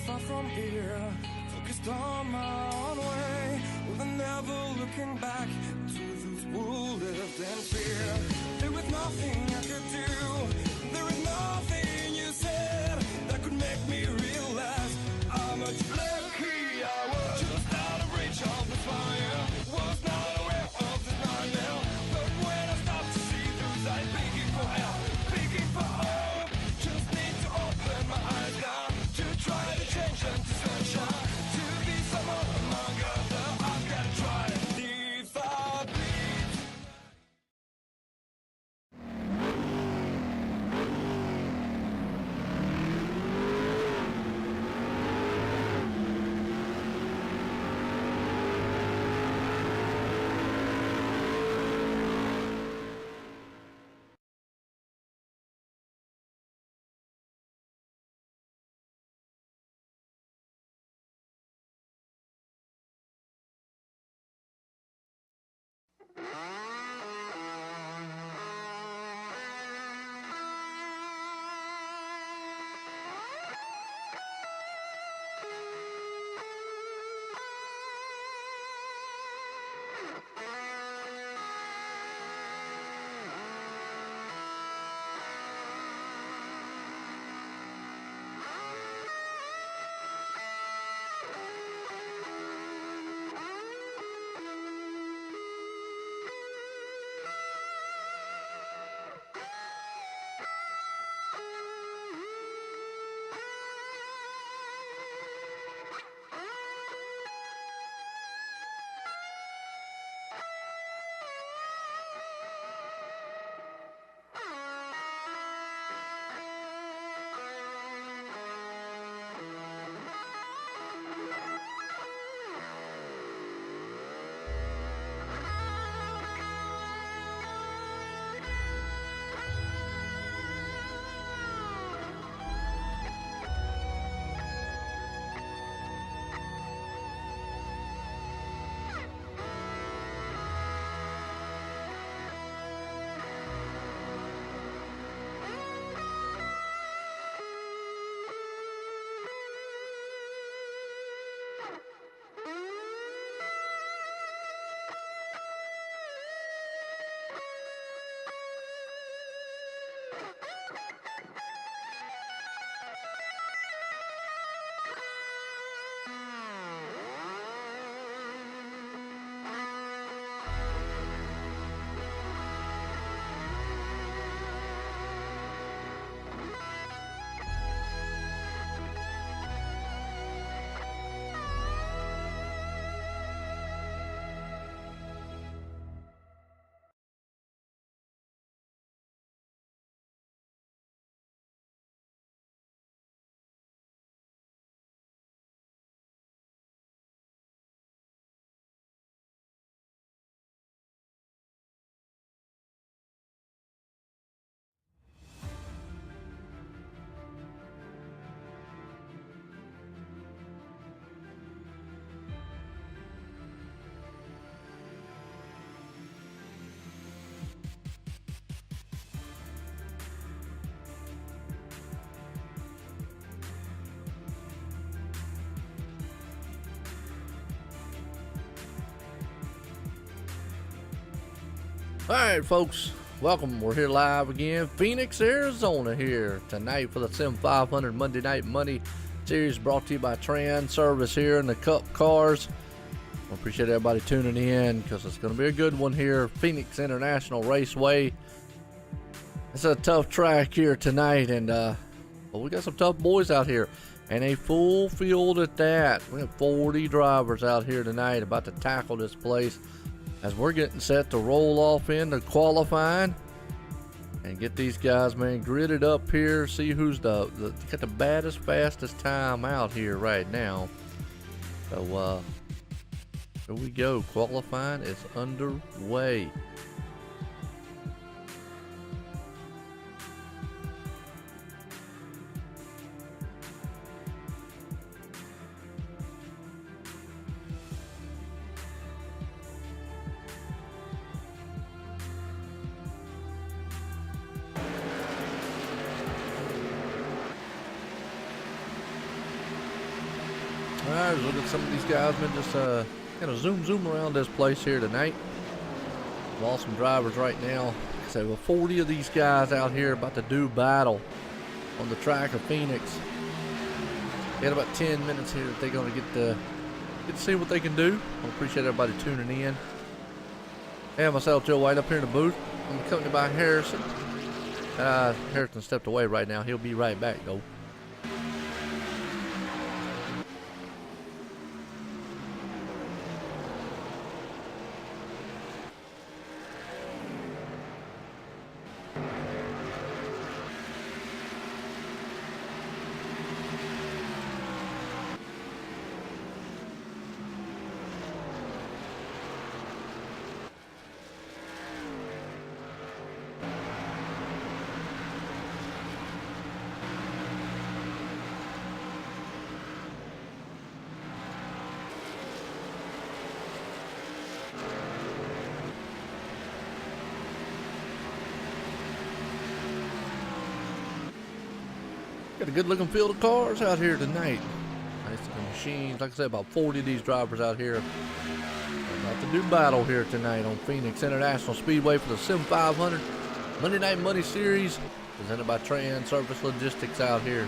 far from here, focused on my own way, with never looking back to those who lived in fear. There was nothing I could do, there is nothing you said that could make me realize how much lucky I was. Just out of reach of the fire, was not aware of the nightmare, but when I stopped to see those eyes begging for help, begging for hope, just need to open my eyes now to try to change them to sunshine, to be someone among others. I've got to try to leave our bleed. All right, folks, welcome. We're here live again, Phoenix, Arizona here tonight for the Sim500 Monday Night Money series brought to you by Transervice here in the Cup Cars. I appreciate everybody tuning in because it's going to be a good one here, Phoenix International Raceway. It's a tough track here tonight, and well, we got some tough boys out here and a full field at that. We have 40 drivers out here tonight about to tackle this place as we're getting set to roll off into qualifying and get these guys, man, gridded up here, see who's got the baddest, fastest time out here right now. So here we go. Qualifying is underway. All right, let's look at some of these guys. Been just kind of zoom around this place here tonight. Awesome drivers right now. So 40 of these guys out here about to do battle on the track of Phoenix. Got about 10 minutes here that they're going to get to see what they can do. I appreciate everybody tuning in. And myself, Joe White, up here in the booth. I'm accompanied by Harrison. Harrison stepped away right now. He'll be right back, though. Got a good looking field of cars out here tonight. Nice looking machines. Like I said, about 40 of these drivers out here. About to do battle here tonight on Phoenix International Speedway for the Sim500 Monday Night Money Series, presented by Transervice Logistics out here.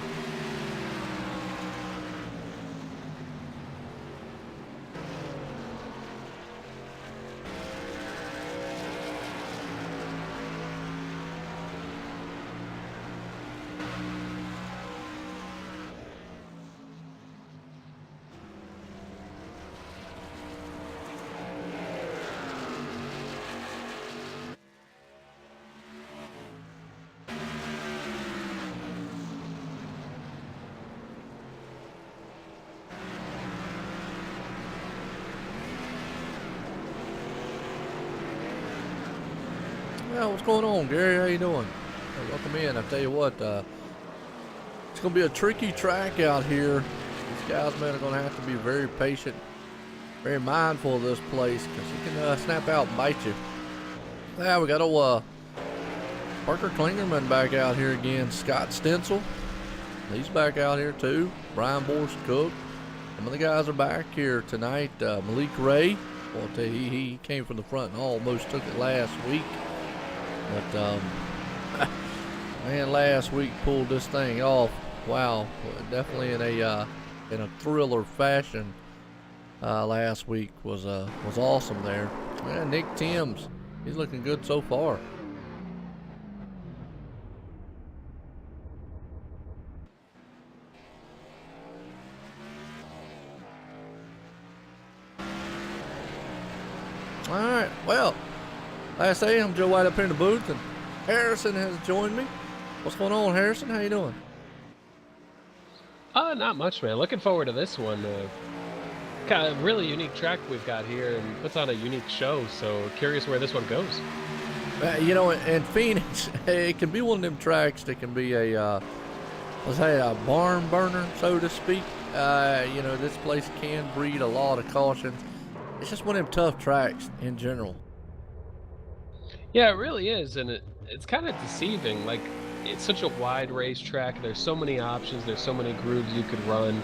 Well, what's going on, Gary? How you doing? Hey, welcome in. I tell you what, it's going to be a tricky track out here. These guys, man, are going to have to be very patient, very mindful of this place, because he can snap out and bite you. Yeah, we got old Parker Klingerman back out here again. Scott Stencil, he's back out here too. Brian Borst Cook. Some of the guys are back here tonight. Malik Ray, well, I'll tell you, he came from the front and almost took it last week. But, man, last week pulled this thing off. Wow, definitely in a thriller fashion. Last week was awesome there. Man, Nick Timms, he's looking good so far. All right, well, like I say, I'm Joe White up here in the booth, and Harrison has joined me. What's going on, Harrison? How you doing? Not much, man. Looking forward to this one. Kind of really unique track we've got here, and puts on a unique show. So curious where this one goes. You know, in Phoenix, it can be one of them tracks that can be a, let's say, a barn burner, so to speak. You know, this place can breed a lot of cautions. It's just one of them tough tracks in general. Yeah, it really is, and it's kind of deceiving. Like, it's such a wide racetrack. There's so many options. There's so many grooves you could run,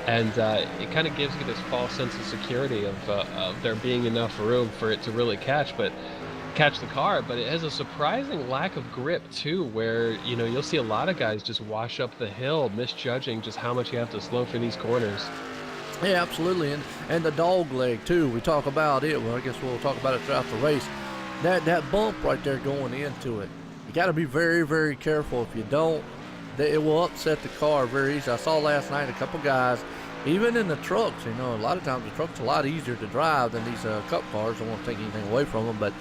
and it kind of gives you this false sense of security of there being enough room for it to really catch the car. But it has a surprising lack of grip too, where you know you'll see a lot of guys just wash up the hill, misjudging just how much you have to slow for these corners. Yeah, absolutely, and the dog leg too. We talk about it. Well, I guess we'll talk about it throughout the race. That bump right there going into it, you got to be very, very careful. If you don't, it will upset the car very easy. I saw last night a couple guys, even in the trucks, you know, a lot of times the truck's a lot easier to drive than these cup cars. I don't want to take anything away from them, but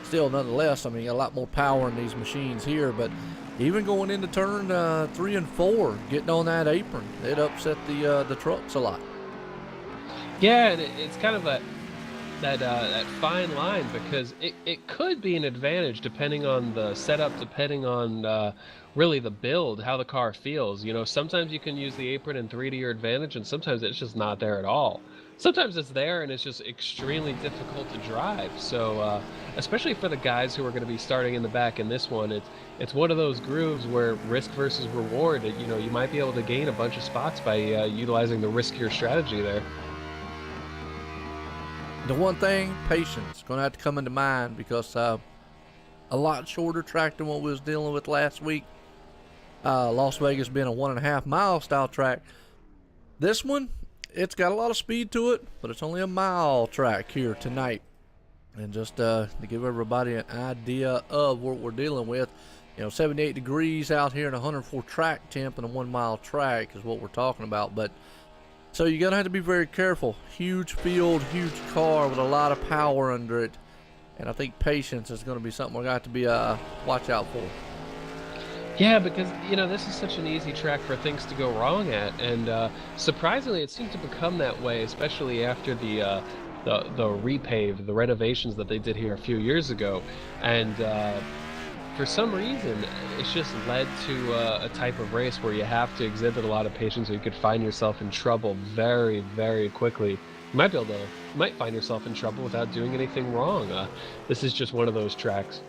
still, nonetheless, I mean, a lot more power in these machines here. But even going into turn 3 and 4, getting on that apron, it upset the trucks a lot. Yeah, and it's kind of that fine line, because it could be an advantage depending on the setup, depending on really the build, how the car feels. You know, sometimes you can use the apron and 3 to your advantage, and sometimes it's just not there at all. Sometimes it's there and it's just extremely difficult to drive. So especially for the guys who are going to be starting in the back in this one, it's one of those grooves where risk versus reward. You know, you might be able to gain a bunch of spots by utilizing the riskier strategy there. The one thing, patience, going to have to come into mind because a lot shorter track than what we was dealing with last week. Las Vegas being a 1.5 mile style track. This one, it's got a lot of speed to it, but it's only a mile track here tonight. And just to give everybody an idea of what we're dealing with, you know, 78 degrees out here and 104 track temp and a 1 mile track is what we're talking about. But so you're gonna have to be very careful. Huge field, huge car with a lot of power under it, and I think patience is going to be something we're gonna have to be watch out for. Yeah, because you know this is such an easy track for things to go wrong at, and surprisingly, it seemed to become that way, especially after the repave, the renovations that they did here a few years ago, and for some reason, it's just led to a type of race where you have to exhibit a lot of patience, or you could find yourself in trouble very, very quickly. You might find yourself in trouble without doing anything wrong. This is just one of those tracks.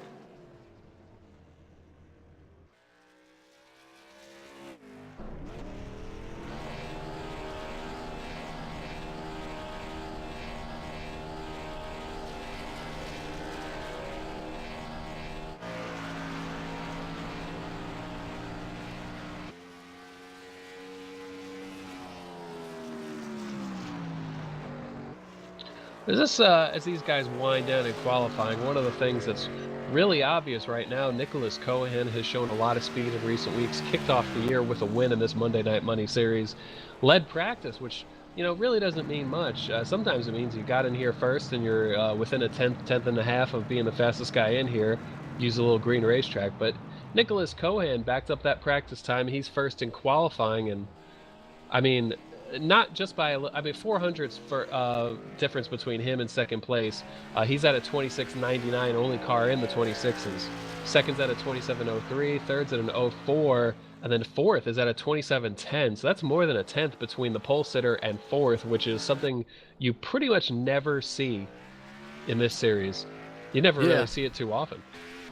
As these guys wind down in qualifying, one of the things that's really obvious right now, Nicholas Cohen has shown a lot of speed in recent weeks, kicked off the year with a win in this Monday Night Money series, led practice, which, you know, really doesn't mean much. Sometimes it means you got in here first and you're within a tenth and a half of being the fastest guy in here, use a little green racetrack. But Nicholas Cohen backed up that practice time. He's first in qualifying, and I mean, not just by, I mean, 400s for difference between him and second place. He's at a 26.99, only car in the 26s. Second's at a 27.03, third's at an 04, and then fourth is at a 27.10. So that's more than a tenth between the pole sitter and fourth, which is something you pretty much never see in this series. You never really see it too often.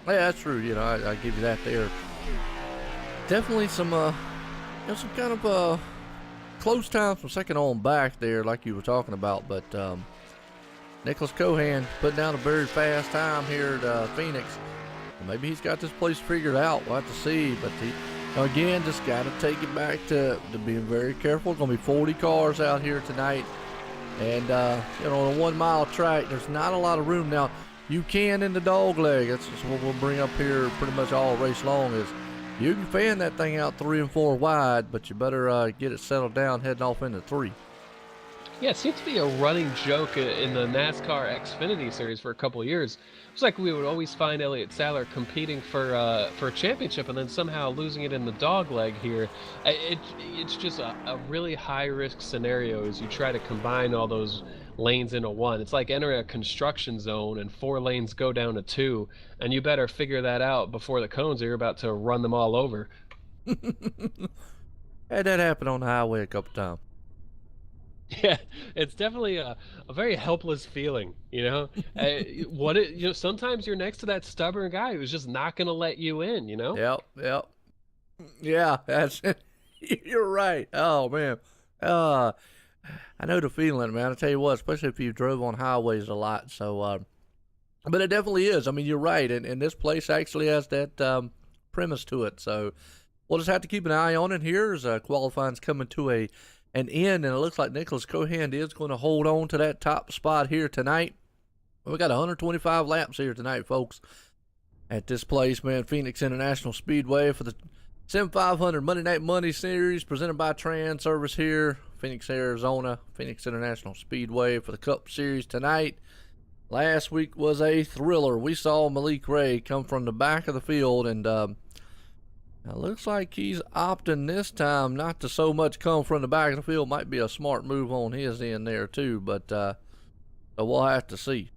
Yeah, that's true. You know, I give you that there. Definitely some, you know, some kind of close times from second on back there, like you were talking about. But Nicholas Cohen putting down a very fast time here at Phoenix. Maybe he's got this place figured out. We'll have to see. But again, just got to take it back to being very careful. It's going to be 40 cars out here tonight. And, you know, on a 1 mile track, there's not a lot of room. Now, you can in the dog leg. That's what we'll bring up here pretty much all race long is you can fan that thing out 3 and 4 wide, but you better get it settled down heading off into 3. Yeah, it seems to be a running joke in the NASCAR Xfinity series for a couple of years. It's like we would always find Elliott Sadler competing for a championship and then somehow losing it in the dog leg here. It's just a really high-risk scenario as you try to combine all those lanes into one. It's like entering a construction zone and 4 lanes go down to 2, and you better figure that out before the cones are you're about to run them all over. Had that happen on the highway a couple times. Yeah, it's definitely a very helpless feeling, you know. You know, sometimes you're next to that stubborn guy who's just not going to let you in, you know. Yep. Yeah, that's you're right. Oh man, I know the feeling, man. I tell you what, especially if you drove on highways a lot. So, but it definitely is. I mean, you're right, and this place actually has that premise to it. So we'll just have to keep an eye on it here as qualifying's coming to an end, and it looks like Nicholas Cohen is going to hold on to that top spot here tonight. We got 125 laps here tonight, folks, at this place, man. Phoenix International Speedway for the Sim500 Monday Night Money Series presented by Transervice here, Phoenix, Arizona. Phoenix International Speedway for the Cup Series tonight. Last week was a thriller. We saw Malik Ray come from the back of the field, and it looks like he's opting this time not to so much come from the back of the field. Might be a smart move on his end there too. But So we'll have to see.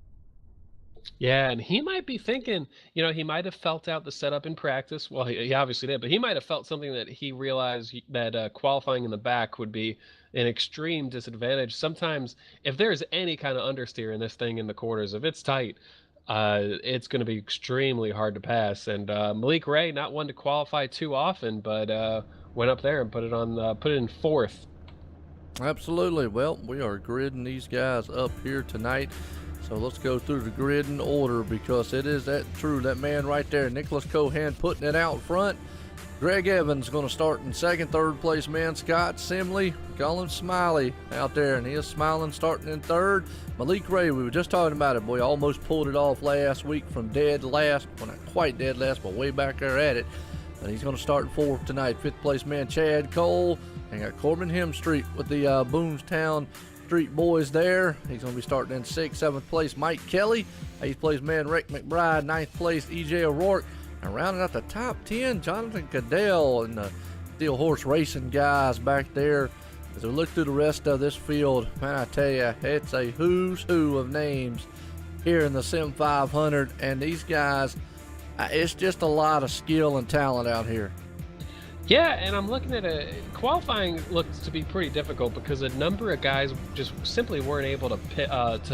Yeah, and he might be thinking, he might have felt out the setup in practice. Well, he obviously did, but he might have felt something that he realized that qualifying in the back would be an extreme disadvantage. Sometimes, if there's any kind of understeer in this thing in the quarters, if it's tight, it's going to be extremely hard to pass. And Malik Ray, not one to qualify too often, but went up there and put it in fourth. Absolutely. Well, we are gridding these guys up here tonight. So let's go through the grid in order because it is that true. That man right there, Nicholas Cohan, putting it out front. Greg Evans going to start in second. Third place man, Scott Simley, call him Smiley out there, and he is smiling starting in third. Malik Ray, we were just talking about it, boy, almost pulled it off last week from dead last. Well, not quite dead last, but way back there at it. And he's going to start fourth tonight. Fifth place man, Chad Cole. And got Corbin Hemstreet with the Boomstown Street Boys there. He's going to be starting in sixth. Seventh place, Mike Kelly. Eighth place man, Rick McBride. Ninth place, EJ O'Rourke. And rounding out the top 10, Jonathan Cadell and the Steel Horse Racing guys back there. As we look through the rest of this field, man, I tell you, it's a who's who of names here in the Sim500. And these guys, it's just a lot of skill and talent out here. Yeah, and I'm looking at qualifying looks to be pretty difficult because a number of guys just simply weren't able to pick up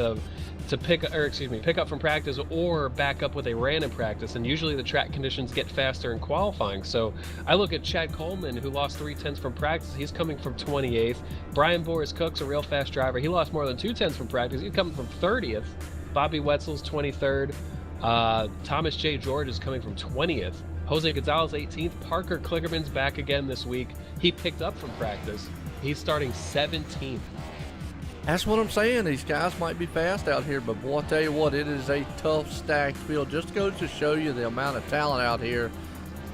from practice or back up what they ran in practice, and usually the track conditions get faster in qualifying. So I look at Chad Coleman, who lost 3/10 from practice. He's coming from 28th. Brian Boris Cook's a real fast driver. He lost more than 2/10 from practice. He's coming from 30th. Bobby Wetzel's 23rd. Thomas J. George is coming from 20th. Jose Gonzalez 18th. Parker Klickerman's back again this week. He picked up from practice. He's starting 17th. That's what I'm saying. These guys might be fast out here, but boy, I tell you what, it is a tough, stacked field. Just goes to show you the amount of talent out here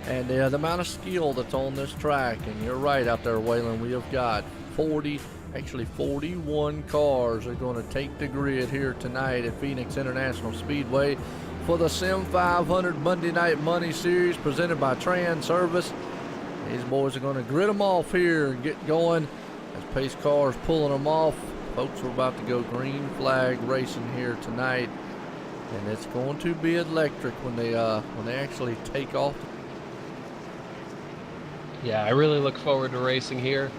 and the amount of skill that's on this track. And you're right out there, Waylon. We have got 41 cars are going to take the grid here tonight at Phoenix International Speedway for the Sim500 Monday Night Money Series presented by Transervice. These boys are going to grid them off here and get going as pace cars pulling them off. Folks, we're about to go green flag racing here tonight, and it's going to be electric when they actually take off. Yeah, I really look forward to racing here.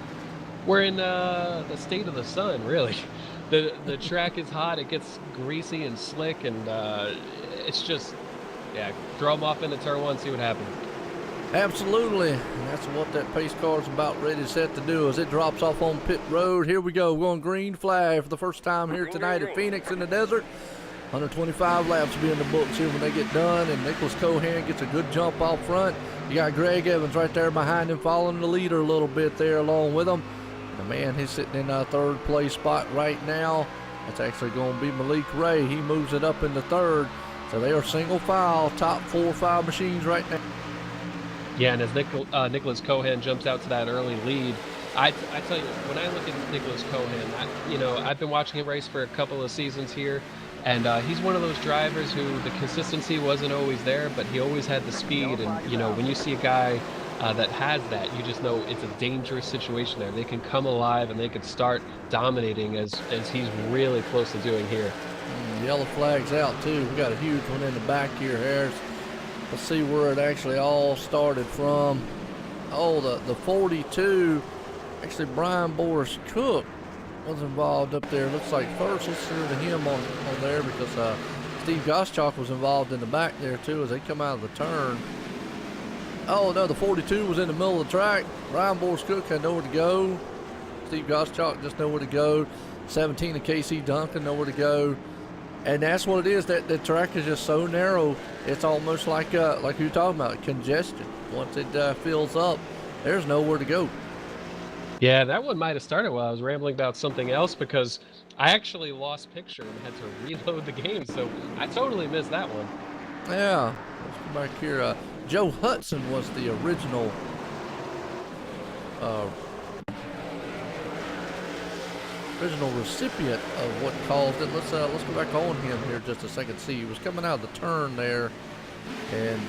We're in the state of the sun, really. The track is hot. It gets greasy and slick, and it's just, yeah, throw them off into turn one, see what happens. Absolutely, and that's what that pace car is about ready set to do as it drops off on pit road. Here we go, going green flag for the first time here tonight at Phoenix in the desert. 125 laps will be in the books here when they get done, and Nicholas Cohan gets a good jump off front. You got Greg Evans right there behind him, following the leader a little bit there along with him. The man, he's sitting in a third place spot right now. That's actually going to be Malik Ray. He moves it up into third. So they are single file, top 4 or 5 machines right now. Yeah, and as Nicholas Cohan jumps out to that early lead, I tell you, when I look at Nicholas Cohan, I've been watching him race for a couple of seasons here, and he's one of those drivers who the consistency wasn't always there, but he always had the speed. And when you see a guy that has that, you just know it's a dangerous situation there. They can come alive and they can start dominating as he's really close to doing here. Yellow flag's out too. We got a huge one in the back here, Harris. Let's see where it actually all started from. Oh, the 42. Actually, Brian Boris Cook was involved up there. Looks like first. Let's hear to him on there because Steve Goschalk was involved in the back there too as they come out of the turn. Oh no, the 42 was in the middle of the track. Brian Boris Cook had nowhere to go. Steve Goschalk just nowhere to go. 17 of KC Duncan nowhere to go. And that's what it is. That the track is just so narrow. It's almost like you're talking about, congestion. Once it fills up, there's nowhere to go. Yeah, that one might have started while I was rambling about something else because I actually lost picture and had to reload the game. So I totally missed that one. Yeah, let's go back here. Joe Hudson was the original recipient of what caused it. Let's go back on him here just a second. See, he was coming out of the turn there, and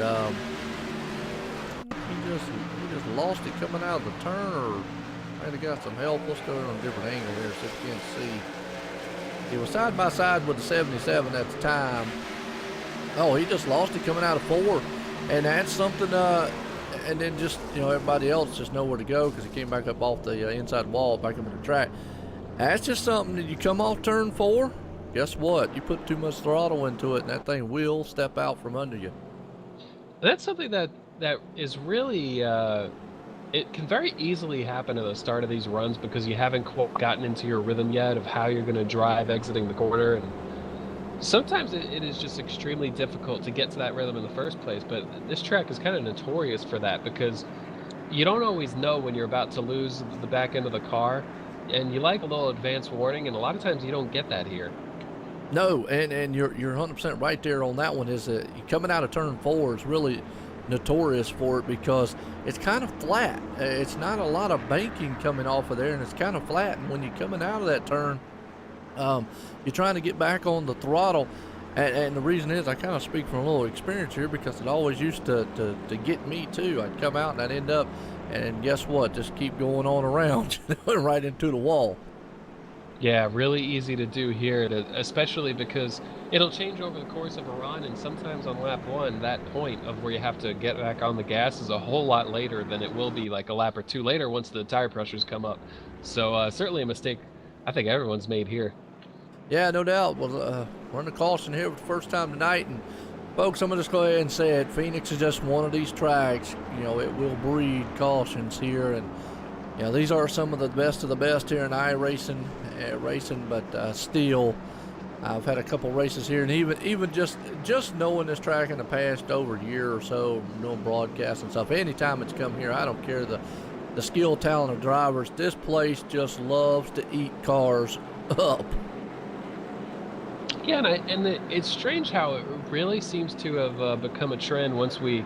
he just lost it coming out of the turn, or might have got some help. Let's go on a different angle here so you can see. He was side by side with the 77 at the time. Oh, he just lost it coming out of 4. And that's something, and then just, everybody else just nowhere to go because he came back up off the inside wall, back up in the track. That's just something that you come off turn 4, guess what? You put too much throttle into it and that thing will step out from under you. That's something that is really, it can very easily happen at the start of these runs because you haven't quite gotten into your rhythm yet of how you're going to drive exiting the corner. And sometimes it is just extremely difficult to get to that rhythm in the first place, but this track is kind of notorious for that because you don't always know when you're about to lose the back end of the car, and you like a little advance warning, and a lot of times you don't get that here. No, and you're 100% right there on that one. Is that coming out of turn 4 is really notorious for it because it's kind of flat. It's not a lot of banking coming off of there, and it's kind of flat. And when you're coming out of that turn, you're trying to get back on the throttle. And the reason is I kind of speak from a little experience here because it always used to get me too. I'd come out and I'd end up, and guess what? Just keep going on around right into the wall. Yeah, really easy to do here, especially because it'll change over the course of a run, and sometimes on lap 1, that point of where you have to get back on the gas is a whole lot later than it will be like a lap or 2 later once the tire pressures come up. So certainly a mistake I think everyone's made here. Yeah, no doubt. Well, we're in the caution here for the first time tonight, and folks, I'm going to just go ahead and say it. Phoenix is just one of these tracks. It will breed cautions here, and these are some of the best here in iRacing, but still, I've had a couple races here, and even just knowing this track in the past over a year or so, doing broadcasts and stuff, anytime it's come here, I don't care the skill, talent of drivers, this place just loves to eat cars up. Yeah, and it's strange how it really seems to have become a trend once they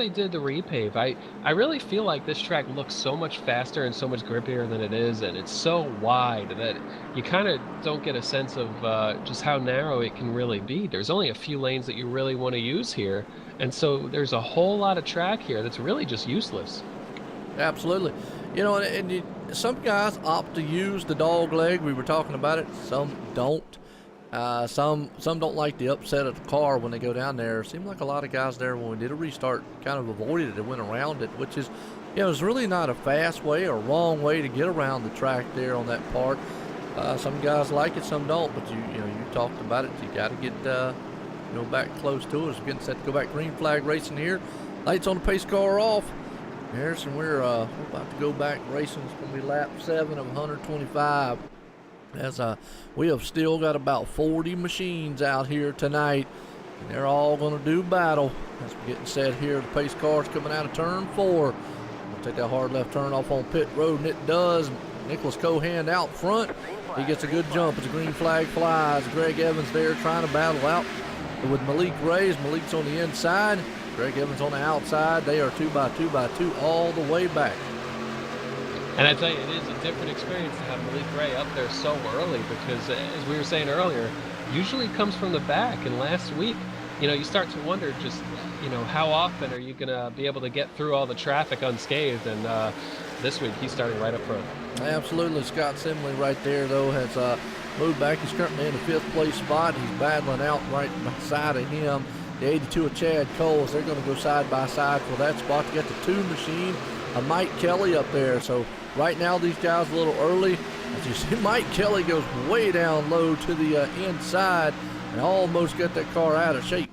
did the repave. I really feel like this track looks so much faster and so much grippier than it is, and it's so wide that you kind of don't get a sense of just how narrow it can really be. There's only a few lanes that you really want to use here, and so there's a whole lot of track here that's really just useless. Absolutely. Some guys opt to use the dog leg. We were talking about it. Some don't. Some don't like the upset of the car when they go down there. It seemed like a lot of guys there when we did a restart kind of avoided it and went around it, which is, it's really not a fast way or wrong way to get around the track there on that part. Some guys like it, some don't. But you talked about it. You got to get back close to it. It's getting set to go back green flag racing here. Lights on the pace car off. Harrison, we're about to go back racing. It's going to be lap 7 of 125. As we have still got about 40 machines out here tonight, and they're all going to do battle. As we're getting set here, the pace car's coming out of turn 4. We'll take that hard left turn off on pit road, and it does. Nicholas Cohan out front. He gets a good jump as the green flag flies. Greg Evans there trying to battle out with Malik Reyes. Malik's on the inside. Greg Evans on the outside. They are 2 by 2 by 2 all the way back. And I tell you, it is a different experience to have Malik Ray up there so early because, as we were saying earlier, usually comes from the back. And last week, you start to wonder just, how often are you going to be able to get through all the traffic unscathed? And this week, he's starting right up front. Absolutely. Scott Simley right there, though, has moved back. He's currently in the 5th place spot. He's battling out right beside of him. The 82 of Chad Coles, they're going to go side by side for that spot to get the 2 machine of Mike Kelly up there. So right now these guys a little early. As you see, Mike Kelly goes way down low to the inside and almost got that car out of shape.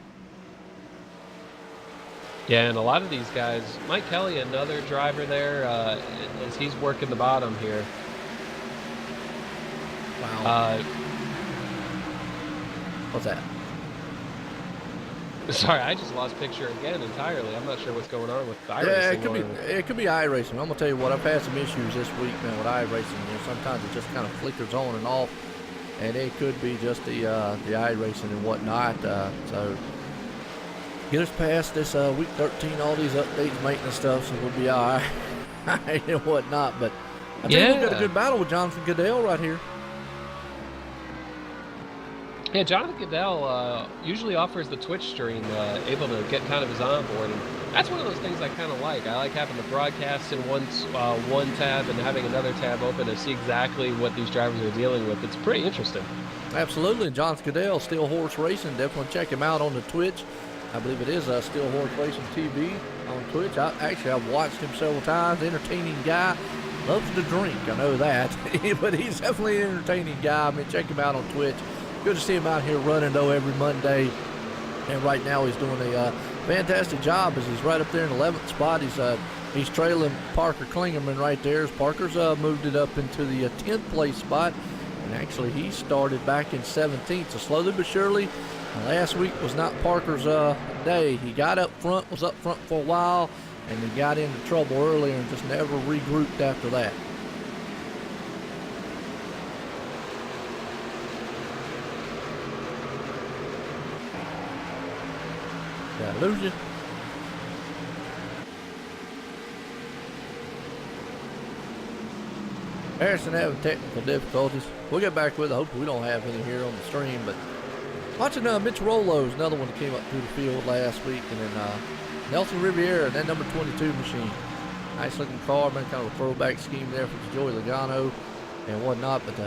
Yeah, and a lot of these guys, Mike Kelly, another driver there, as he's working the bottom here. Wow. What's that? Sorry, I just lost picture again entirely. I'm not sure what's going on with iRacing. Yeah, it could be iRacing. I'm gonna tell you what, I've had some issues this week, man, with iRacing. Sometimes it just kind of flickers on and off, and it could be just the iRacing and whatnot. So get us past this week 13, all these updates, maintenance stuff, so we'll be all right and whatnot. But I think we've got a good battle with Jonathan Goodell right here. Yeah, Jonathan Goodell usually offers the Twitch stream, able to get kind of his onboard. And That's one of those things I kind of like. I like having the broadcast in one tab and having another tab open to see exactly what these drivers are dealing with. It's pretty interesting. Absolutely. John Scadell, Steel Horse Racing. Definitely check him out on the Twitch. I believe it is Steel Horse Racing TV on Twitch. I've watched him several times. Entertaining guy. Loves to drink, I know that. But he's definitely an entertaining guy. I mean, check him out on Twitch. Good to see him out here running, though, every Monday. And right now he's doing a fantastic job as he's right up there in 11th spot. He's trailing Parker Klingerman right there. As Parker's moved it up into the 10th place spot. And actually, he started back in 17th. So slowly but surely, last week was not Parker's day. He got up front, was up front for a while, and he got into trouble earlier and just never regrouped after that. Did I lose you? Harrison having technical difficulties. We'll get back with it. Hopefully we don't have any here on the stream, but watching Mitch Rollo's another one that came up through the field last week, and then Nelson Riviera, that number 22 machine. Nice looking car, man, kind of a throwback scheme there for Joey Logano and whatnot, but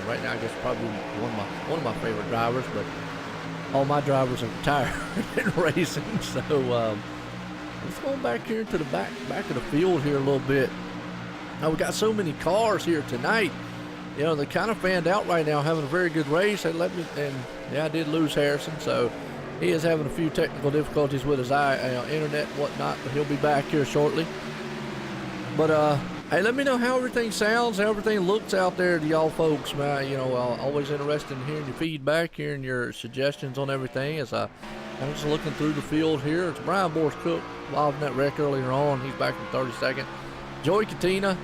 right now I guess probably one of my favorite drivers, but all my drivers are retired in racing, so let's go back here to the back of the field here a little bit. Now, we got so many cars here tonight. You know, they kind of fanned out right now, having a very good race. I did lose Harrison, so he is having a few technical difficulties with his internet and whatnot, but he'll be back here shortly. But, hey, let me know how everything sounds, how everything looks out there to y'all folks, man. You know, always interested in hearing your feedback, hearing your suggestions on everything. As I'm just looking through the field here. It's Brian Boris Cook involved in that wreck earlier on. He's back in 32nd. Joey Katina,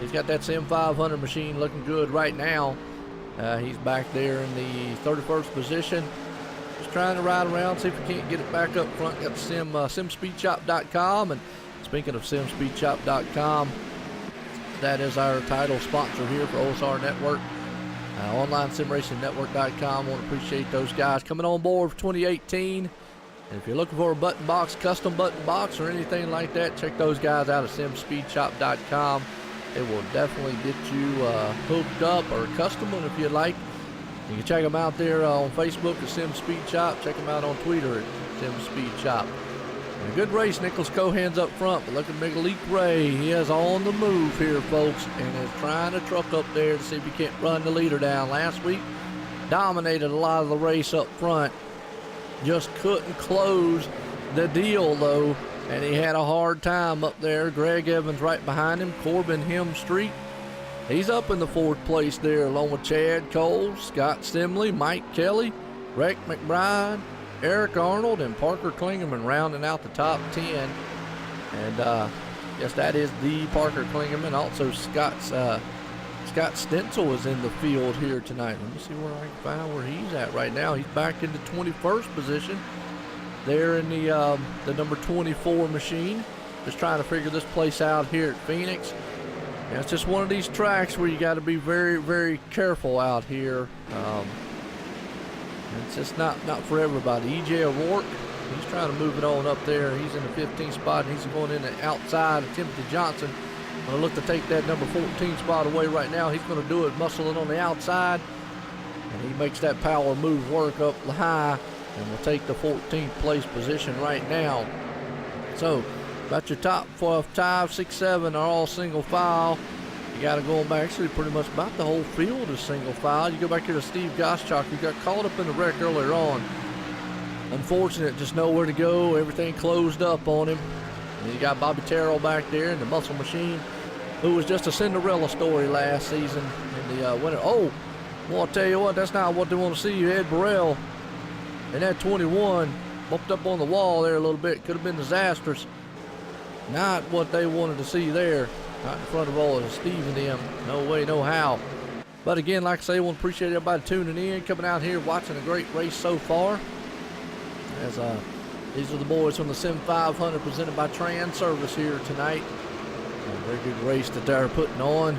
he's got that Sim500 machine looking good right now. He's back there in the 31st position. Just trying to ride around, see if we can't get it back up front. Got the simspeedshop.com. And speaking of simspeedshop.com, that is our title sponsor here for OSR Network. Online simracingnetwork.com. I want to appreciate those guys coming on board for 2018. And if you're looking for a button box, custom button box, or anything like that, check those guys out at simspeedshop.com. They will definitely get you hooked up or a custom one if you'd like. You can check them out there on Facebook at Sim Speed Shop. Check them out on Twitter at Sim Speed Shop. And a good race, Nicholas Cohan's up front, but look at Miguelito Ray. He is on the move here, folks, and is trying to truck up there to see if he can't run the leader down. Last week, dominated a lot of the race up front. Just couldn't close the deal, though, and he had a hard time up there. Greg Evans right behind him. Corbin Hemstreet, he's up in the 4th place there, along with Chad Cole, Scott Simley, Mike Kelly, Rick McBride, Eric Arnold, and Parker Klingerman rounding out the top 10. And yes, that is the Parker Klingerman. Also, Scott Stencil is in the field here tonight. Let me see where I can find where he's at right now. He's back in the 21st position there in the number 24 machine. Just trying to figure this place out here at Phoenix. And it's just one of these tracks where you got to be very, very careful out here. It's just not for everybody. E.J. O'Rourke, he's trying to move it on up there. He's in the 15th spot, and he's going in the outside of Timothy Johnson. Going to look to take that number 14 spot away right now. He's going to do it, muscling on the outside. And he makes that power move work up high and will take the 14th place position right now. So, about your top 5, 6, 7 are all single file. You got to go back, actually pretty much about the whole field is single file. You go back here to Steve Goschalk, who got caught up in the wreck earlier on. Unfortunate, just nowhere to go. Everything closed up on him. And you got Bobby Terrell back there in the muscle machine, who was just a Cinderella story last season in the winter. Oh, well, I'll tell you what, that's not what they want to see. Ed Burrell and that 21 bumped up on the wall there a little bit. Could have been disastrous. Not what they wanted to see there. Not in front of all of Steve and them. No way, no how. But again, like I say, I want to appreciate everybody tuning in, coming out here, watching a great race so far. As these are the boys from the Sim500 presented by Transervice here tonight. A very good race that they're putting on.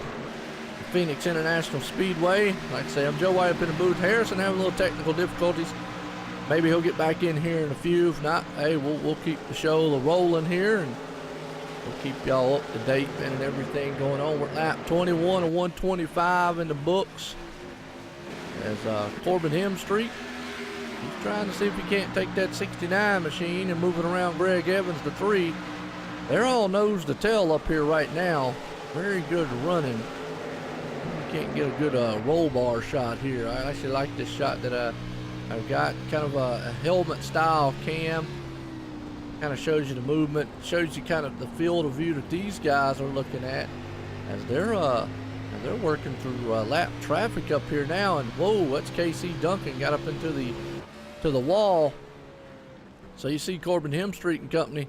Phoenix International Speedway. Like I say, I'm Joe White up in the booth. Harrison having a little technical difficulties. Maybe he'll get back in here in a few. If not, hey, we'll keep the show rolling here, and we'll keep y'all up to date, man, and everything going on. We're at lap 21 of 125 in the books. As Corbin Hemstreet, he's trying to see if he can't take that 69 machine and move it around Greg Evans to 3. They're all nose to tail up here right now. Very good running. You can't get a good roll bar shot here. I actually like this shot that I've got. Kind of a helmet style cam. Kind of shows you the movement. Shows you kind of the field of view that these guys are looking at as they're working through lap traffic up here now. And whoa, that's KC Duncan got up into the wall. So you see Corbin Hemstreet and company.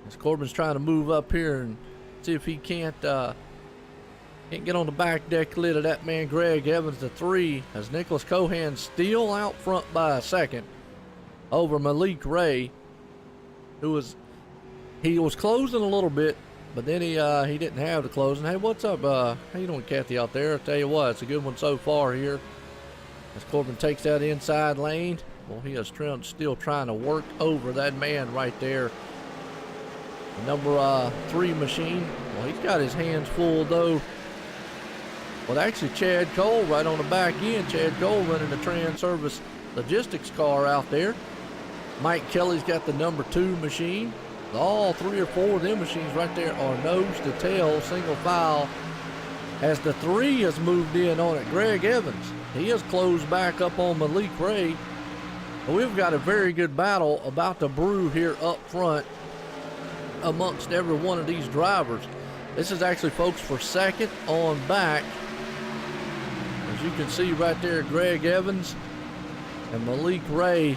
As Corbin's trying to move up here and see if he can't get on the back deck lid of that man Greg Evans to 3, as Nicholas Cohan still out front by a second over Malik Ray, who was closing a little bit, but then he didn't have the closing. Hey, what's up? How you doing, Kathy, out there? I'll tell you what, it's a good one so far here. As Corbin takes that inside lane, well, he is still trying to work over that man right there. The number 3 machine. Well, he's got his hands full though. Well, actually, Chad Cole right on the back end. Chad Cole running the Transervice logistics car out there. Mike Kelly's got the number 2 machine. All 3 or 4 of them machines right there are nose to tail, single file. As the 3 has moved in on it, Greg Evans, he has closed back up on Malik Ray. But we've got a very good battle about to brew here up front amongst every one of these drivers. This is actually, folks, for second on back. As you can see right there, Greg Evans and Malik Ray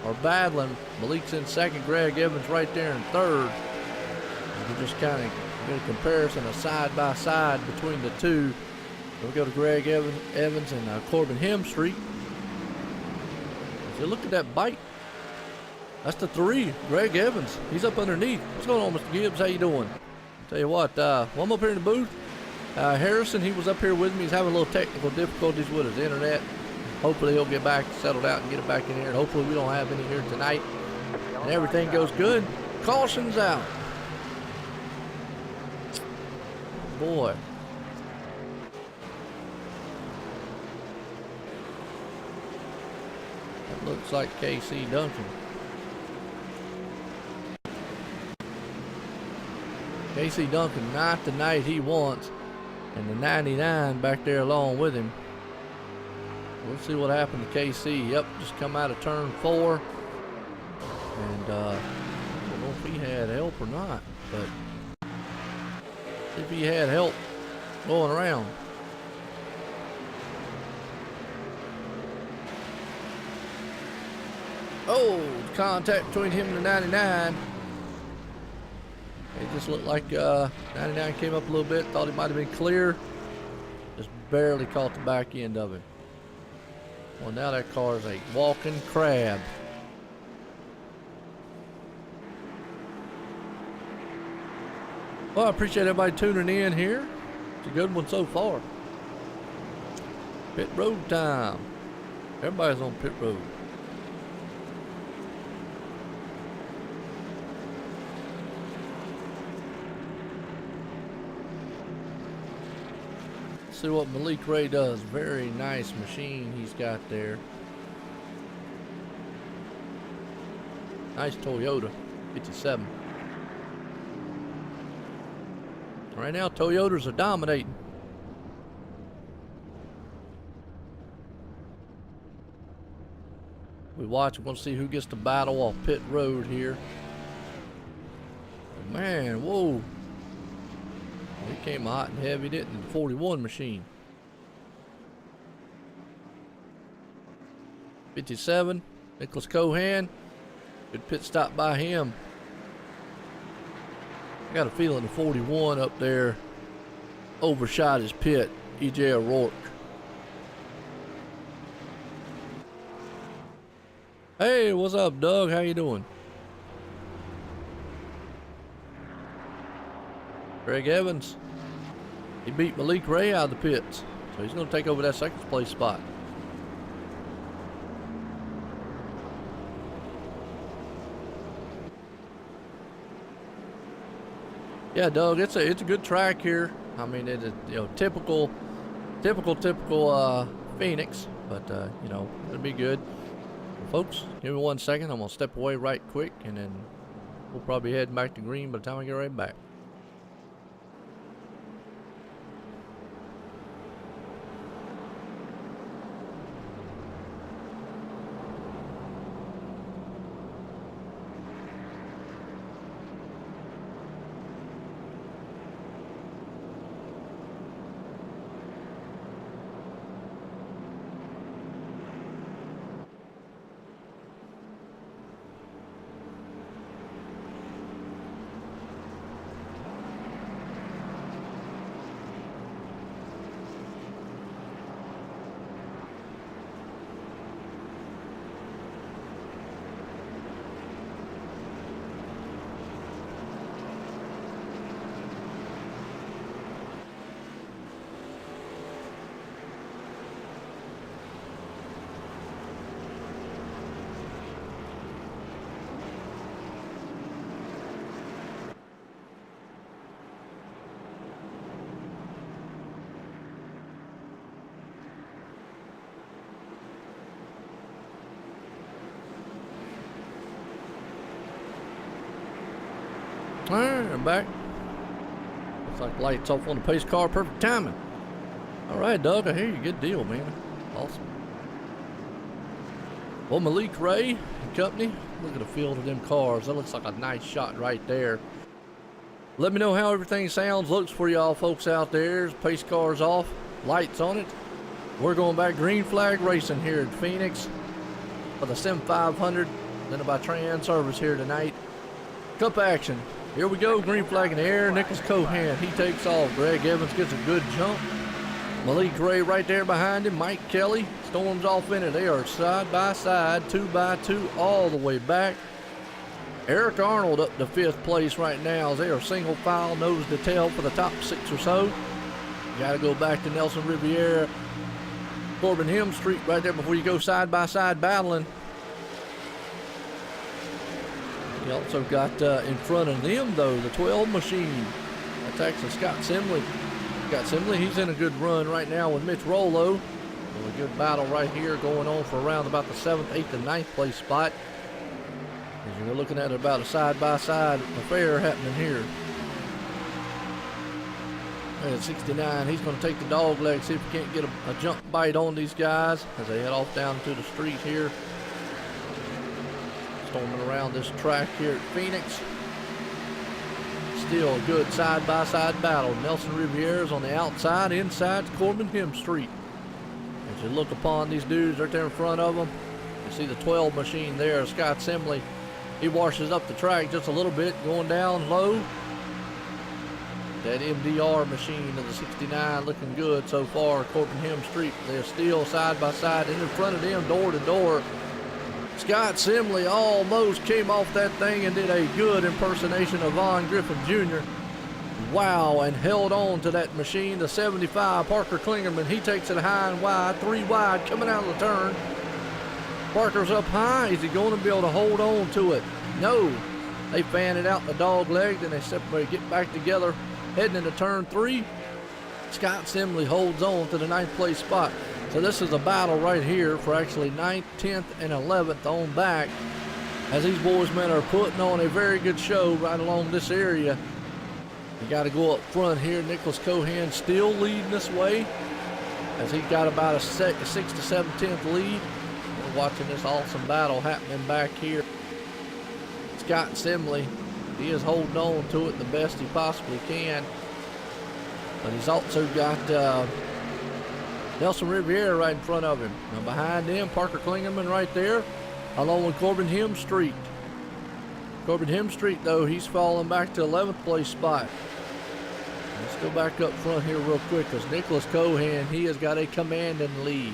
are battling. Malik's in second, Greg Evans right there in third. You can just kind of get a comparison, a side by side between the two. We'll go to Greg Evans and Corbin Hemstreet. If you look at that bike, that's the 3, Greg Evans. He's up underneath. What's going on, Mr. Gibbs? How you doing? Tell you what, well, I'm up here in the booth. Harrison, he was up here with me. He's having a little technical difficulties with his internet. Hopefully he'll get back, settled out, and get it back in here. And hopefully we don't have any here tonight. And everything goes good. Caution's out. Boy. That looks like KC Duncan. KC Duncan, not the night he wants, and the 99 back there along with him. We'll see what happened to KC. Yep, just come out of turn 4. And I don't know if he had help or not, but see if he had help going around. Oh, contact between him and the 99. It just looked like 99 came up a little bit, thought he might have been clear. Just barely caught the back end of him. Well, now that car is a walking crab. Well, I appreciate everybody tuning in here. It's a good one so far. Pit road time. Everybody's on pit road. See what Malik Ray does. Very nice machine he's got there. Nice Toyota 57. Right now Toyotas are dominating. We watch, we're going to see who gets to battle off pit road here. Man, whoa. He came hot and heavy, didn't he? The 41 machine. 57, Nicholas Cohan. Good pit stop by him. I got a feeling the 41 up there overshot his pit. EJ O'Rourke. Hey, what's up, Doug? How you doing? Greg Evans, he beat Malik Ray out of the pits, so he's going to take over that second place spot. Yeah, Doug, it's a good track here. I mean, it is, typical Phoenix, but it'll be good. Folks, give me 1 second. I'm gonna step away right quick, and then we'll probably head back to green by the time I get right back. All right, I'm back. Looks like lights off on the pace car. Perfect timing. All right, Doug, I hear you. Good deal, man. Awesome. Well, Malik Ray and company, look at the field of them cars. That looks like a nice shot right there. Let me know how everything sounds, looks for y'all folks out there. Pace car's off, lights on it. We're going back green flag racing here at Phoenix for the Sim500, then by Transervice here tonight. Cup action. Here we go, green flag in the air. Nicholas Cohan, he takes off. Greg Evans gets a good jump. Malik Ray right there behind him. Mike Kelly storms off in it. They are side by side, 2x2 all the way back. Eric Arnold up to 5th place right now as they are single file nose to tail for the top 6 or so. Got to go back to Nelson Riviera, Corbin Him Street right there before you go side by side battling. You also got in front of them, though, the 12 machine. That's actually Scott Simley. Scott Simley, he's in a good run right now with Mitch Rollo. A good battle right here going on for around about the 7th, 8th, and 9th place spot. As you're looking at about a side-by-side affair happening here. And 69, he's going to take the dog leg, see if he can't get a jump bite on these guys as they head off down to the street here. Storming around this track here at Phoenix. Still a good side-by-side battle. Nelson Riviera's on the outside, inside Corbin Him Street. As you look upon these dudes right there in front of them, you see the 12 machine there, Scott Simley. He washes up the track just a little bit, going down low. That MDR machine of the 69 looking good so far. Corbin Him Street, they're still side-by-side, and in front of them, door-to-door. Scott Simley almost came off that thing and did a good impersonation of Von Griffin Jr. Wow, and held on to that machine. The 75, Parker Klingerman, he takes it high and wide, 3 wide, coming out of the turn. Parker's up high. Is he going to be able to hold on to it? No. They fan it out the dog leg, then they separate, get back together, heading into turn 3. Scott Simley holds on to the 9th place spot. So this is a battle right here for actually 9th, 10th, and 11th on back, as these boys, men, are putting on a very good show right along this area. You got to go up front here. Nicholas Cohan still leading this way, as he's got about a 6th to 7th, 10th lead. We're watching this awesome battle happening back here. Scott Simley, he is holding on to it the best he possibly can. But he's also got Nelson Riviera right in front of him. Now behind him, Parker Klingerman right there, along with Corbin Him Street. Corbin Him Street, though, he's falling back to 11th place spot. Let's go back up front here real quick, because Nicholas Cohan, he has got a commanding lead.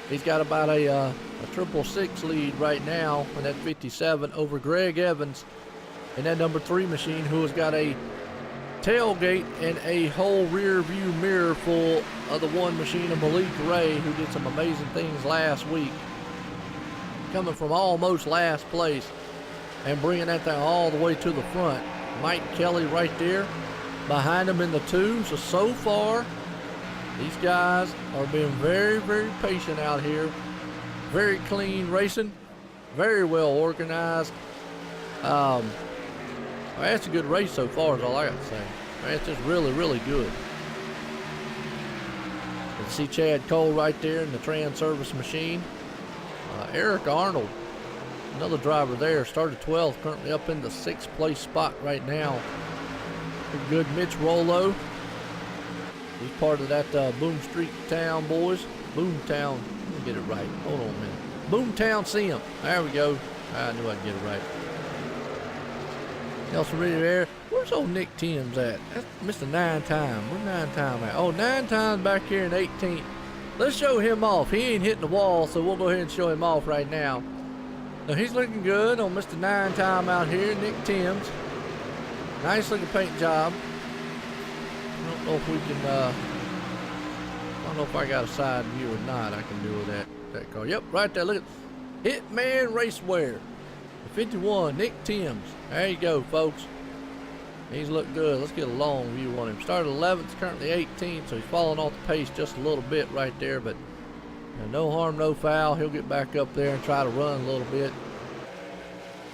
He's got about a 666 lead right now in that 57 over Greg Evans and that number 3 machine, who has got a tailgate and a whole rear view mirror full of the 1 machine of Malik Ray, who did some amazing things last week, coming from almost last place and bringing that thing all the way to the front. Mike Kelly right there, behind him in the 2. So far, these guys are being very, very patient out here. Very clean racing, very well organized. That's a good race so far is all I got to say. It's just really, really good. You can see Chad Cole right there in the Transervice machine. Eric Arnold, another driver there, started 12th, currently up in the 6th place spot right now. Pretty good. Mitch Rollo, he's part of that Boom Street Town boys. Boomtown, let me get it right. Hold on a minute. Boomtown Sim. There we go. I knew I'd get it right. Nelson Riviere. Where's old Nick Timms at? That's Mr. 9-time. Where's 9-time at? Oh, 9-time's back here in 18th. Let's show him off. He ain't hitting the wall, so we'll go ahead and show him off right now. Now he's looking good on Mr. 9-time out here, Nick Timms. Nice looking paint job. I don't know if we can, I don't know if I got a side view or not. I can do with that car. Yep, right there. Look at Hitman Racewear. 51, Nick Timms. There you go, folks. He's looked good. Let's get a long view on him. Started 11th, currently 18th, so he's falling off the pace just a little bit right there, but no harm, no foul. He'll get back up there and try to run a little bit.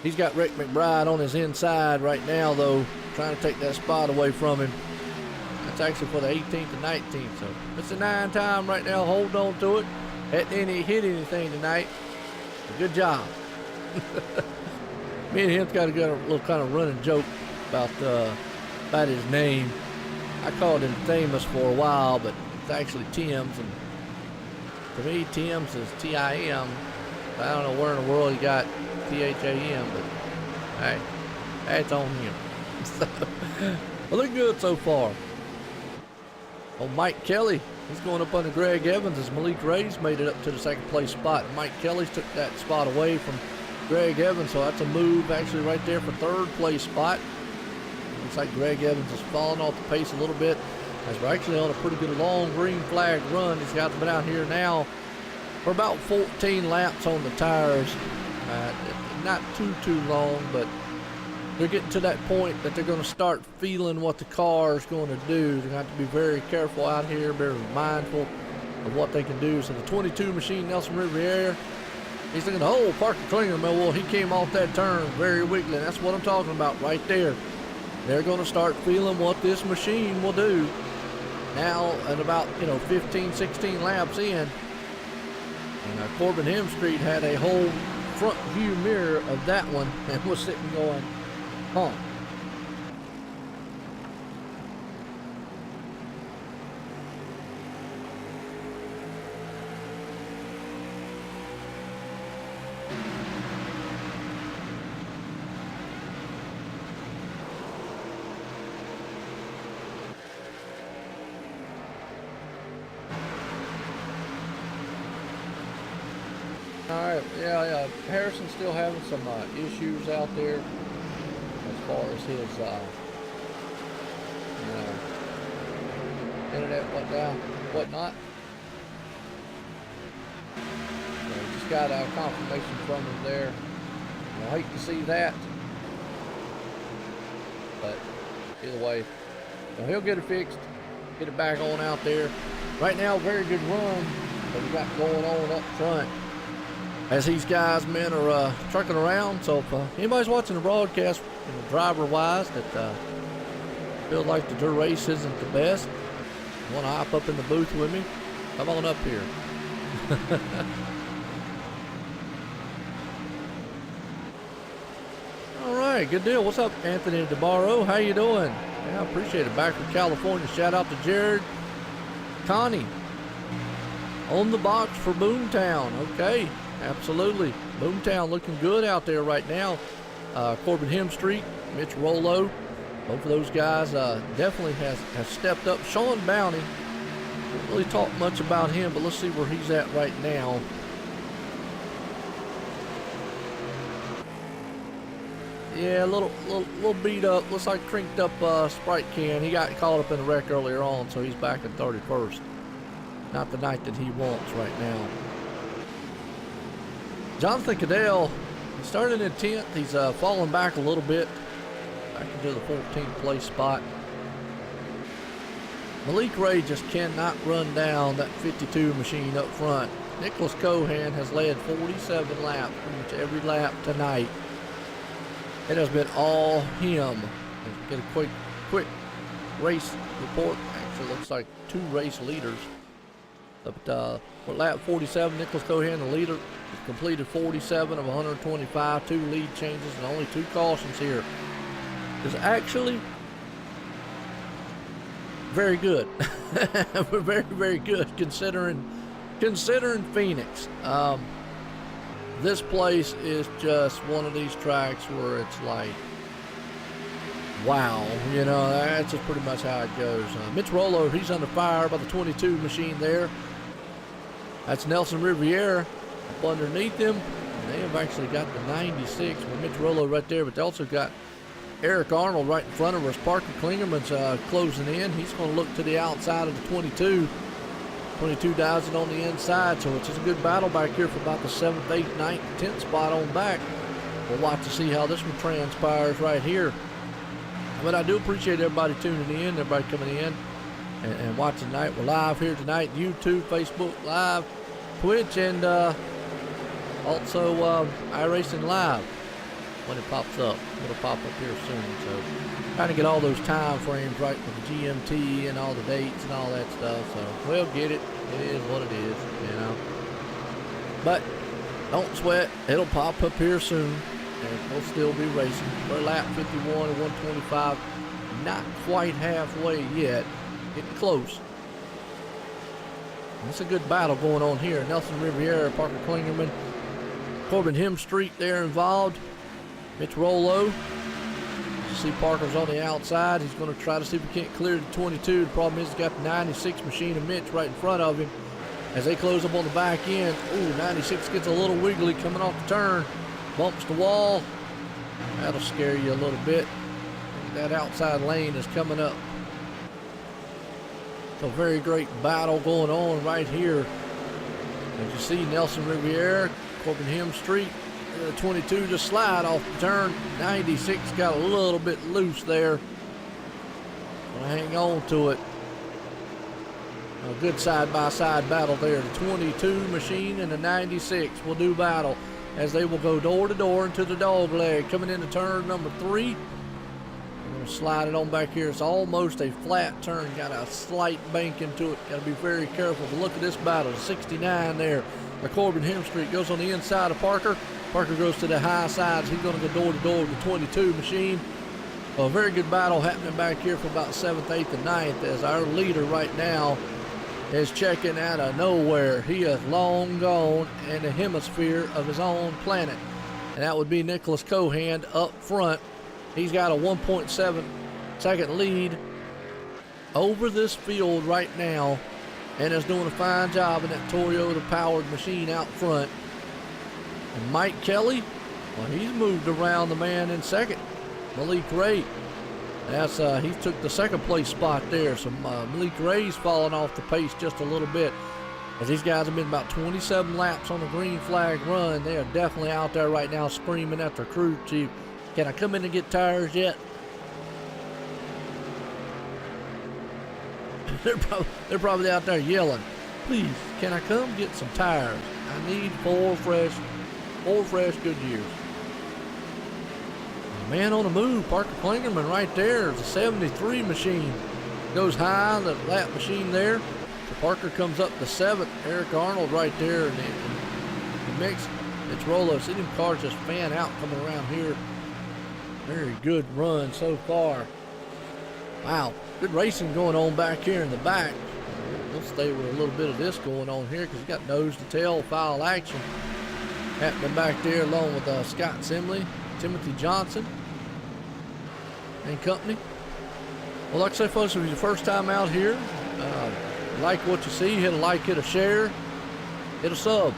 He's got Rick McBride on his inside right now, though, trying to take that spot away from him. That's actually for the 18th and 19th, so Mr. 9-time right now, hold on to it. Hadn't hit anything tonight. Good job. Me and him's got a little kind of running joke about his name. I called him Famous for a while, but it's actually Timms, and to me, Timms is T-I-M. I don't know where in the world he got T-H-A-M, but hey, that's on him. Well, look good so far. Oh, Mike Kelly, he's going up under Greg Evans as Malik Ray's made it up to the 2nd place spot. Mike Kelly's took that spot away from Greg Evans, so that's a move actually right there for 3rd place spot. Looks like Greg Evans is falling off the pace a little bit as we're actually on a pretty good long green flag run. These guys have been out here now for about 14 laps on the tires. Not too long, but they're getting to that point that they're going to start feeling what the car is going to do. They're going to have to be very careful out here, very mindful of what they can do. So the 22 machine, Nelson Riviere, he's looking, oh, Parker Klinger, well, he came off that turn very weakly. That's what I'm talking about right there. They're going to start feeling what this machine will do. Now, at about, 15, 16 laps in, and Corbin Hemstreet had a whole front view mirror of that one and was sitting going, huh. All right, yeah, Harrison's still having some issues out there as far as his, internet whatnot. So just got a confirmation from him there. I hate to see that, but either way, he'll get it fixed, get it back on out there. Right now, very good run that we got going on up front as these men are trucking around. So if anybody's watching the broadcast, driver-wise, that feels like the dirt race isn't the best, want to hop up in the booth with me, come on up here. All right, good deal. What's up, Anthony DeBarro? How you doing? Yeah, I appreciate it. Back from California. Shout out to Jared Connie on the box for Boomtown. Okay. Absolutely. Boomtown looking good out there right now. Corbin Hemstreet, Mitch Rollo, both of those guys definitely have stepped up. Sean Bounty, didn't really talk much about him, but let's see where he's at right now. Yeah, a little beat up. Looks like crinked up Sprite can. He got caught up in a wreck earlier on, so he's back in 31st. Not the night that he wants right now. Jonathan Cadell, he started in 10th. He's fallen back a little bit, back into the 14th place spot. Malik Ray just cannot run down that 52 machine up front. Nicholas Cohan has led 47 laps, pretty much every lap tonight. It has been all him. Let's get a quick race report. Actually, looks like 2 race leaders. But for lap 47, Nicholas Cohan, the leader, completed 47 of 125, 2 lead changes, and only 2 cautions here. Is actually very good. Very, very good considering Phoenix. This place is just one of these tracks where it's like, wow, you know, that's just pretty much how it goes. Mitch Rollo, he's under fire by the 22 machine there. That's Nelson Riviere up underneath him. And they have actually got the 96 with Mitch Rollo right there, but they also got Eric Arnold right in front of us. Parker Klingerman's closing in. He's going to look to the outside of the 22. 22 dives it on the inside, so it's just a good battle back here for about the 7th, 8th, 9th, 10th spot on back. We'll watch to see how this one transpires right here. But I do appreciate everybody tuning in, everybody coming in and watching tonight. We're live here tonight, YouTube, Facebook Live, Twitch, and also iRacing Live when it pops up. It'll pop up here soon. So trying to get all those time frames right with the GMT and all the dates and all that stuff. So we'll get it. It is what it is, you know. But don't sweat. It'll pop up here soon. And we'll still be racing. We're lap 51 and 125. Not quite halfway yet. Getting close. And it's a good battle going on here. Nelson Riviere, Parker Klingerman, Corbin Hemstreet there involved. Mitch Rollo. You see Parker's on the outside. He's going to try to see if he can't clear the 22. The problem is he's got the 96 machine of Mitch right in front of him. As they close up on the back end. Ooh, 96 gets a little wiggly coming off the turn. Bumps the wall. That'll scare you a little bit. That outside lane is coming up. It's a very great battle going on right here. As you see, Nelson Riviere, Corbin Hemstreet. 22 just slide off the turn. 96 got a little bit loose there. Gonna hang on to it. A good side-by-side battle there. The 22 machine and the 96 will do battle as they will go door to door into the dog leg. Coming into turn number 3. I'm gonna slide it on back here. It's almost a flat turn. Got a slight bank into it. Got to be very careful. But look at this battle. 69 there. The Corbin Hemstreet goes on the inside of Parker. Parker goes to the high sides. He's going to go door to door with the 22 machine. A very good battle happening back here for about 7th, 8th, and 9th as our leader right now is checking out of nowhere. He is long gone in the hemisphere of his own planet. And that would be Nicholas Cohan up front. He's got a 1.7 second lead over this field right now and is doing a fine job in that Toyota-powered machine out front. And Mike Kelly, well, he's moved around the man in second. Malik Ray, that's he took the second place spot there. So Malik Ray's falling off the pace just a little bit. As these guys have been about 27 laps on the green flag run. They are definitely out there right now screaming at their crew chief. Can I come in and get tires yet? They're probably out there yelling, please, can I come get some tires? I need four fresh Goodyears. Man on the move, Parker Klingerman right there. It's a 73 machine. Goes high, the lap machine there. So Parker comes up to 7th. Eric Arnold right there in the mix. It's Rollo. See them cars just fan out coming around here. Very good run so far. Wow, good racing going on back here in the back. We'll stay with a little bit of this going on here because you got nose to tail foul action happening back there along with Scott Simley, Timothy Johnson and company. Well, like I say, folks, if it's your first time out here, like what you see, hit a like, hit a share, hit a sub.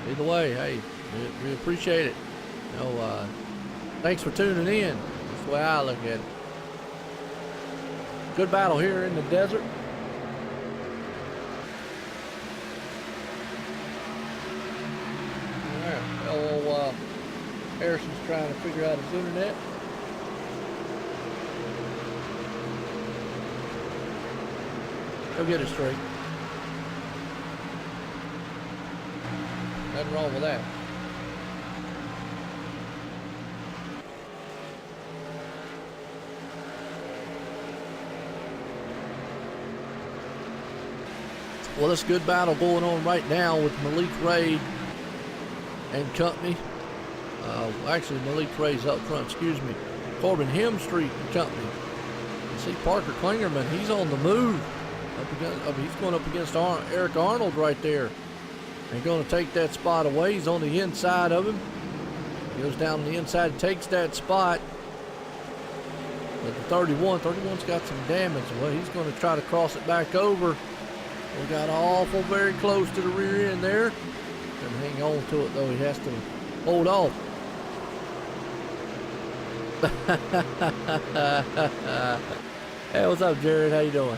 Either way, hey, we appreciate it. You know, thanks for tuning in. That's the way I look at it. Good battle here in the desert. Fellow Harrison's trying to figure out his internet. He'll get it straight. Nothing wrong with that. Well, it's a good battle going on right now with Malik Ray and company. Actually, Malik Ray's up front, excuse me. Corbin Hemstreet and company. You see Parker Klingerman, he's on the move. He's going up against Eric Arnold right there. And going to take that spot away. He's on the inside of him. He goes down the inside, takes that spot. But the 31's got some damage. Well, he's going to try to cross it back over. We got awful very close to the rear end there. And hang on to it though. He has to hold off. Hey, what's up, Jared? How you doing?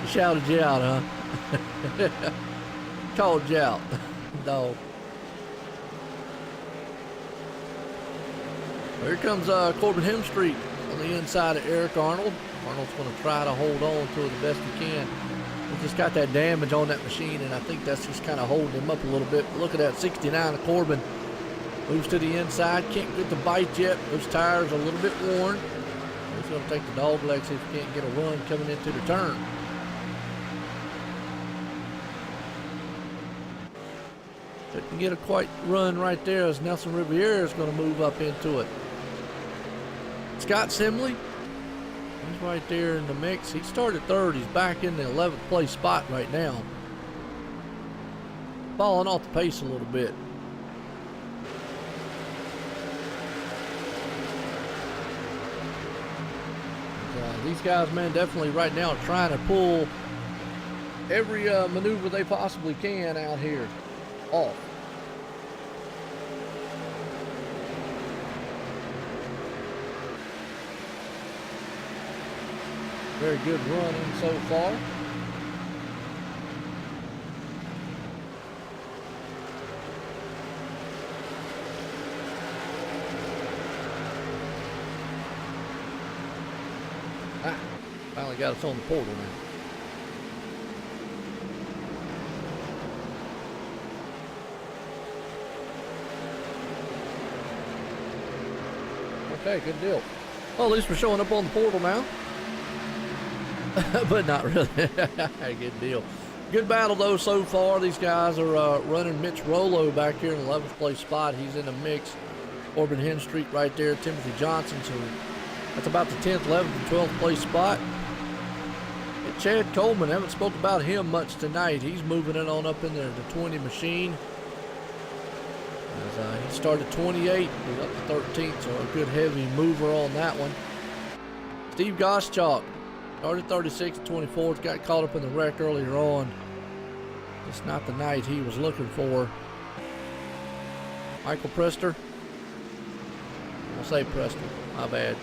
He shouted you out, huh? Called you out. Dog. Here comes Corbin Hemstreet on the inside of Eric Arnold. Arnold's going to try to hold on to it the best he can. He just got that damage on that machine, and I think that's just kind of holding him up a little bit. But look at that, 69 of Corbin. Moves to the inside, can't get the bite yet. Those tires are a little bit worn. He's going to take the dog leg, see if he can't get a run coming into the turn. Couldn't get a quite run right there as Nelson Riviera is going to move up into it. Scott Simley, he's right there in the mix. He started third. He's back in the 11th place spot right now. Falling off the pace a little bit. These guys, man, definitely right now are trying to pull every maneuver they possibly can out here off. Very good running so far. Finally got us on the portal now. Okay, good deal. Well, at least we're showing up on the portal now. But not really. Good deal. Good battle though so far. These guys are running Mitch Rollo back here in the 11th place spot. He's in the mix. Corbin Hemstreet right there. Timothy Johnson. So that's about the 10th, 11th, and 12th place spot. And Chad Coleman, haven't spoke about him much tonight. He's moving it on up in there, the 20 machine. He started 28, he's up to 13th, so a good heavy mover on that one. Steve Goschalk started 36 to 24th, got caught up in the wreck earlier on. Just not the night he was looking for. Michael Prester. I'll say Prester, my bad.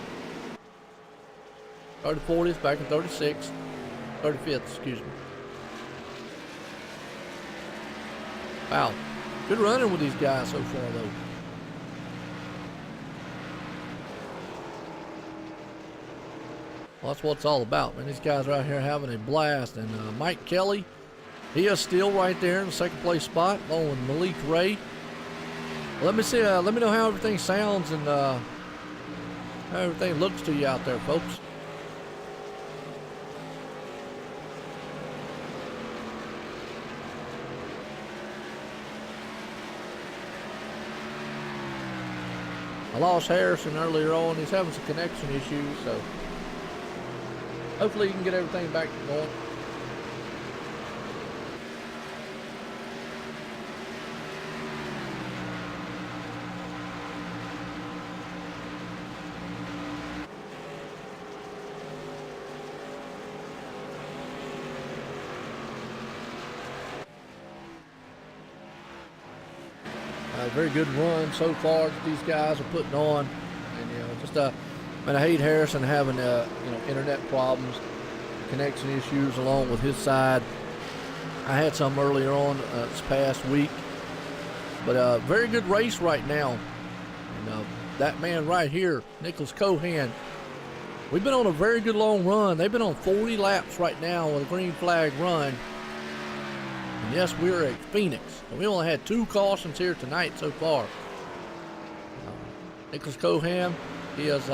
Started 40th, back in 36th. 35th, excuse me. Wow. Good running with these guys so far, though. Well, that's what it's all about, man. These guys right here having a blast. And Mike Kelly, he is still right there in the 2nd place spot, along with Malik Ray. Let me see. Let me know how everything sounds and how everything looks to you out there, folks. I lost Harrison earlier on. He's having some connection issues, so hopefully you can get everything back going. Very good run so far that these guys are putting on, and just man, I hate Harrison having internet problems, connection issues along with his side. I had some earlier on this past week, but very good race right now. And that man right here, Nicholas Cohan, We've been on a very good long run. They've been on 40 laps right now with a green flag run. And yes, we're at Phoenix. And we only had 2 cautions here tonight so far. Nicholas Coham, he has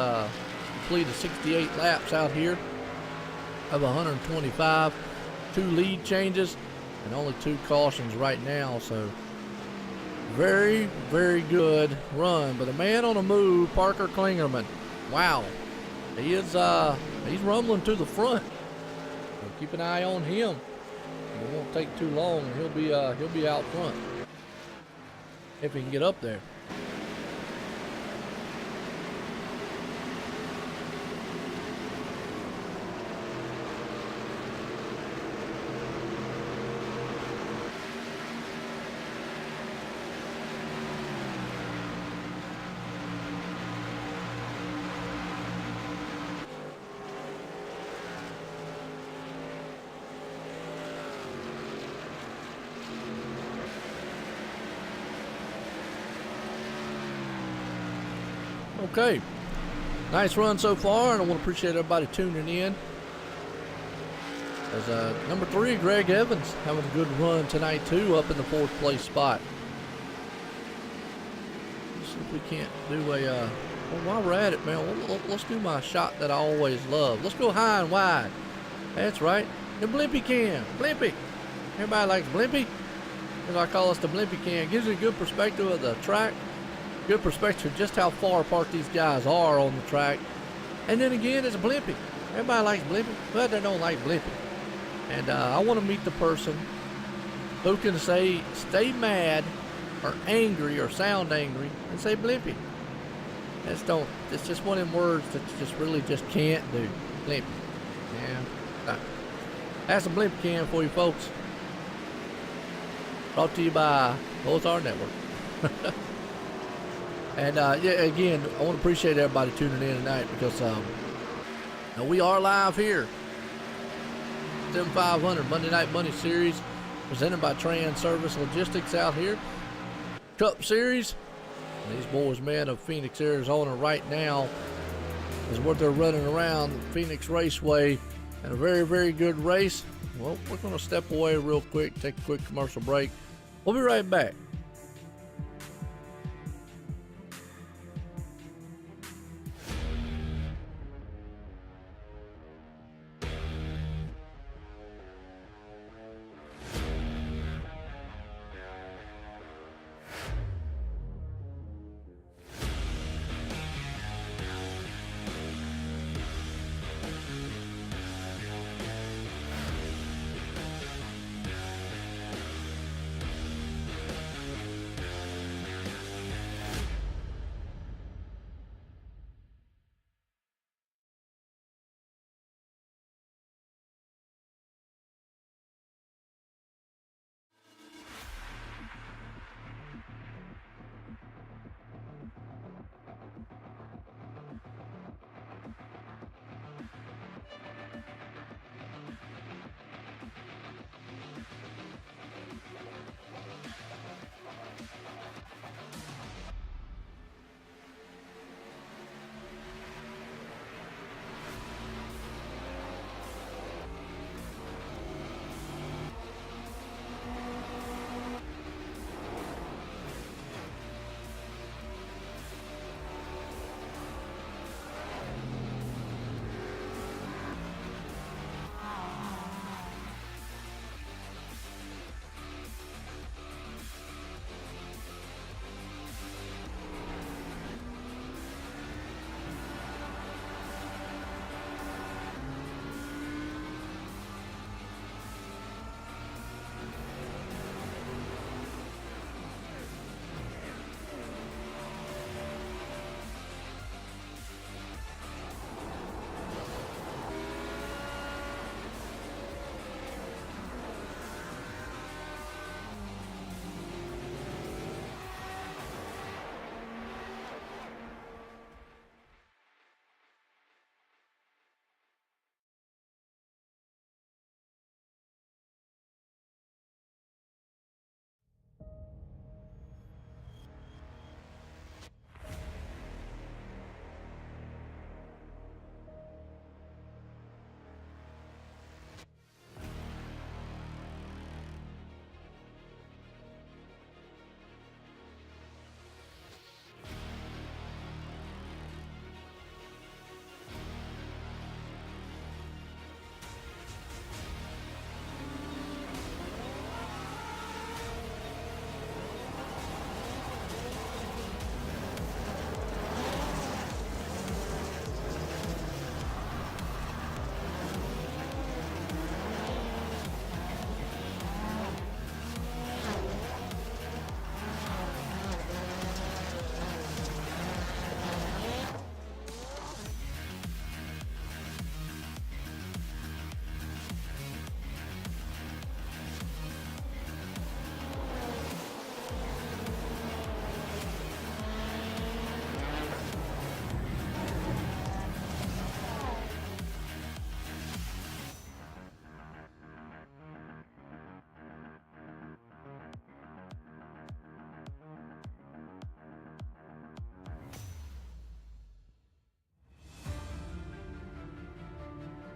completed 68 laps out here of 125. 2 lead changes and only 2 cautions right now. So very, very good run. But a man on the move, Parker Klingerman. Wow. He is he's rumbling to the front. So keep an eye on him. It won't take too long. He'll be out front if he can get up there. Okay, nice run so far, and I want to appreciate everybody tuning in. As number 3, Greg Evans, having a good run tonight too, up in the 4th place spot. Let's see if we can't do a, well, while we're at it, man, let's do my shot that I always love. Let's go high and wide. That's right, the Blimpy Cam, Blimpy. Everybody likes Blimpy. As I call us the Blimpy Cam. Gives you a good perspective of the track. Good perspective of just how far apart these guys are on the track. And then again, it's a Blimpy. Everybody likes Blimpy, but they don't like Blimpy. And I want to meet the person who can say, stay mad or angry or sound angry and say Blimpy. It's just one of them words that you just really just can't do. Blimpy. Yeah. That's a Blimpy Cam for you folks. Brought to you by Our Network. And yeah, again, I want to appreciate everybody tuning in tonight because we are live here. Sim500 Monday Night Money Series presented by Transervice Logistics out here. Cup Series. And these boys, man, of Phoenix, Arizona right now is what they're running around Phoenix Raceway in a very, very good race. Well, we're going to step away real quick, take a quick commercial break. We'll be right back.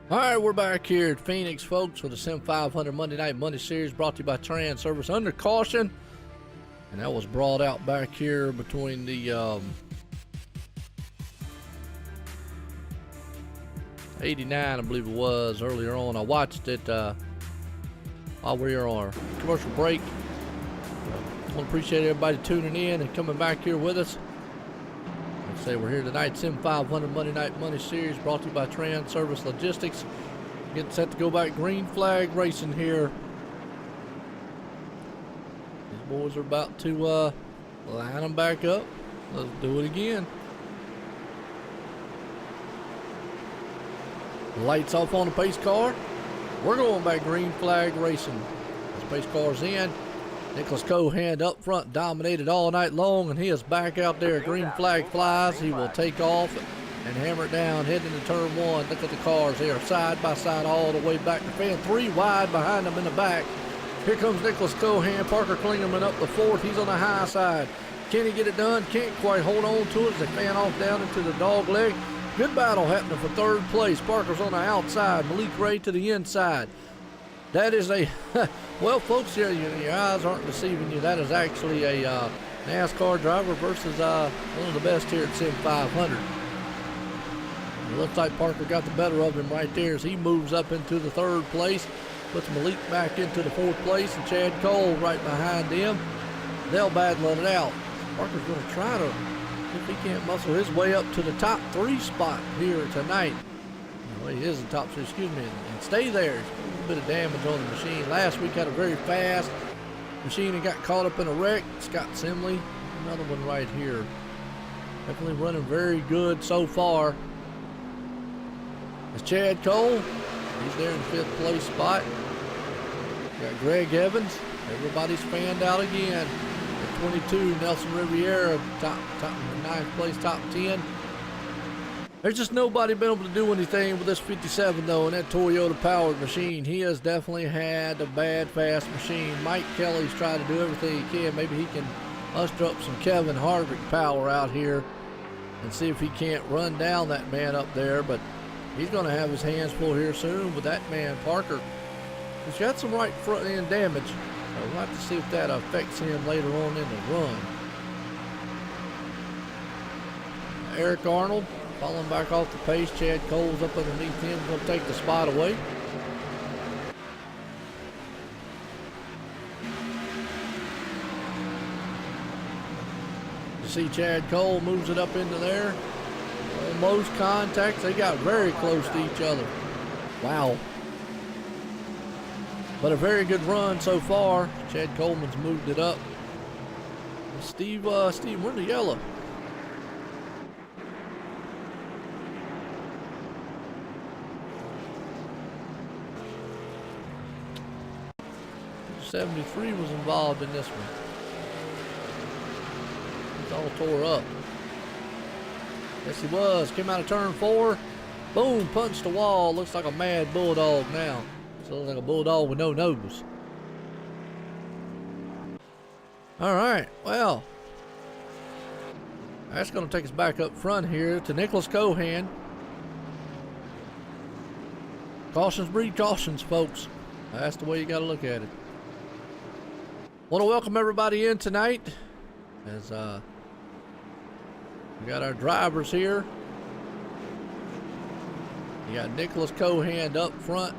All right, we're back here at Phoenix, folks, for the Sim500 Monday Night Money Series, brought to you by Transervice under caution. And that was brought out back here between the 89, I believe it was, earlier on. I watched it while we were on our commercial break. I want to appreciate everybody tuning in and coming back here with us. Like I say, we're here tonight, Sim500 Monday Night Money Series, brought to you by Transervice Logistics. Getting set to go back green flag racing here. These boys are about to line them back up. Let's do it again. Lights off on the pace car. We're going back green flag racing. This pace car's in. Nicholas Cohan up front dominated all night long, and he is back out there. Green flag flies. He will take off and hammer it down, heading into turn one. Look at the cars here, side by side all the way back to fan. 3 wide behind them in the back. Here comes Nicholas Cohan. Parker Klingerman up the fourth. He's on the high side. Can he get it done? Can't quite hold on to it as they fan off down into the dog leg. Good battle happening for third place. Parker's on the outside. Malik Ray to the inside. That is a, well, folks, your eyes aren't deceiving you. That is actually a NASCAR driver versus one of the best here at Sim 500. It looks like Parker got the better of him right there as he moves up into the third place. Puts Malik back into the fourth place, and Chad Cole right behind them. They'll battle it out. Parker's going to try to, if he can't muscle his way up to the top 3 spot here tonight. Well, he is the top 3, excuse me, and stay there. A little bit of damage on the machine. Last week had a very fast machine and got caught up in a wreck. Scott Simley, another one right here. Definitely running very good so far. It's Chad Cole. He's there in the 5th place spot. Got Greg Evans. Everybody's fanned out again. At 22, Nelson Riviera, top 9th place, top 10. There's just nobody been able to do anything with this 57 though in that Toyota powered machine. He has definitely had a bad fast machine. Mike Kelly's trying to do everything he can. Maybe he can muster up some Kevin Harvick power out here and see if he can't run down that man up there. But he's going to have his hands full here soon with that man, Parker. He's got some right front end damage. So we'll have to see if that affects him later on in the run. Eric Arnold falling back off the pace. Chad Cole's up underneath him. Going to take the spot away. You see Chad Cole moves it up into there. Almost contact. They got very close to each other. Wow. But a very good run so far. Chad Coleman's moved it up. Steve, we're in the yellow. '73 was involved in this one. It's all tore up. Yes, he was. Came out of turn 4. Boom, punched the wall. Looks like a mad bulldog now. Looks like a bulldog with no nose. All right, well, that's going to take us back up front here to Nicholas Cohan. Cautions breed cautions, folks. That's the way you got to look at it. Want to welcome everybody in tonight as we got our drivers here. You got Nicholas Cohan up front.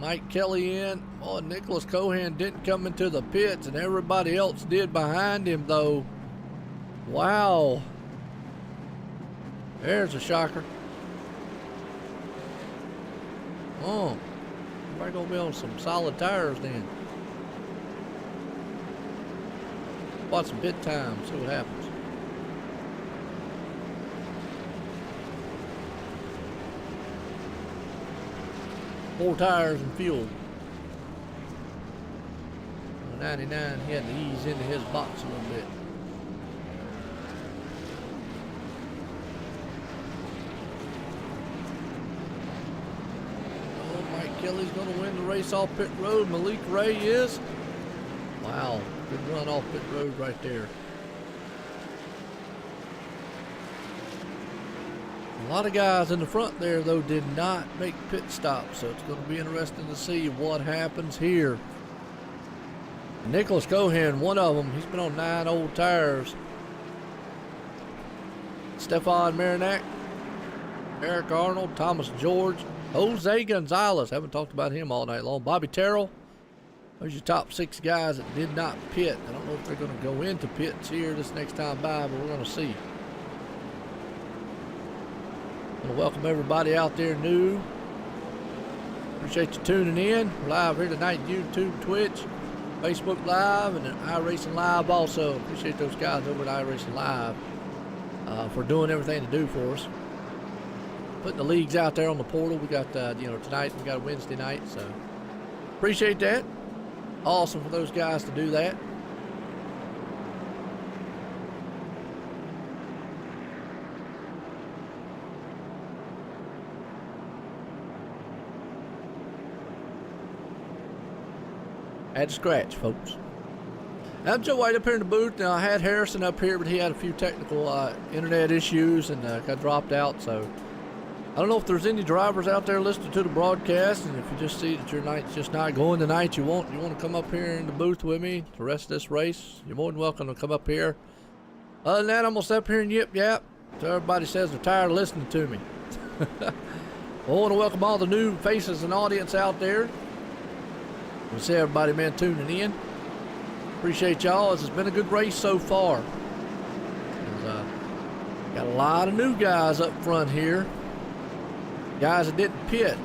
Mike Kelly in. Oh, Nicholas Cohan didn't come into the pits, and everybody else did behind him, though. Wow. There's a shocker. Oh, everybody gonna be on some solid tires then. Watch some pit time, see what happens. Four tires and fuel. 99, he had to ease into his box a little bit. Oh, Mike Kelly's going to win the race off pit road. Malik Ray is. Wow, good run off pit road right there. A lot of guys in the front there, though, did not make pit stops, so it's going to be interesting to see what happens here. Nicholas Cohen, one of them, he's been on 9 old tires. Stefan Marinac, Eric Arnold, Thomas George, Jose Gonzalez, haven't talked about him all night long. Bobby Terrell, those are your top 6 guys that did not pit. I don't know if they're going to go into pits here this next time by, but we're going to see. I want to welcome everybody out there new. Appreciate you tuning in. We're live here tonight, YouTube, Twitch, Facebook Live, and iRacing Live also. Appreciate those guys over at iRacing Live for doing everything to do for us. Putting the leagues out there on the portal. We got, tonight we got a Wednesday night, so appreciate that. Awesome for those guys to do that. Had to scratch, folks. I'm Joe White up here in the booth. Now, I had Harrison up here, but he had a few technical internet issues and got dropped out. So I don't know if there's any drivers out there listening to the broadcast, and if you just see that your night's just not going tonight, you want to come up here in the booth with me the rest of this race, you're more than welcome to come up here. Other than that, I'm gonna step up here and yip yap so everybody says they're tired of listening to me. I want to welcome all the new faces and audience out there. We see everybody, man, tuning in. Appreciate y'all. This has been a good race so far. Got a lot of new guys up front here. Guys that didn't pit.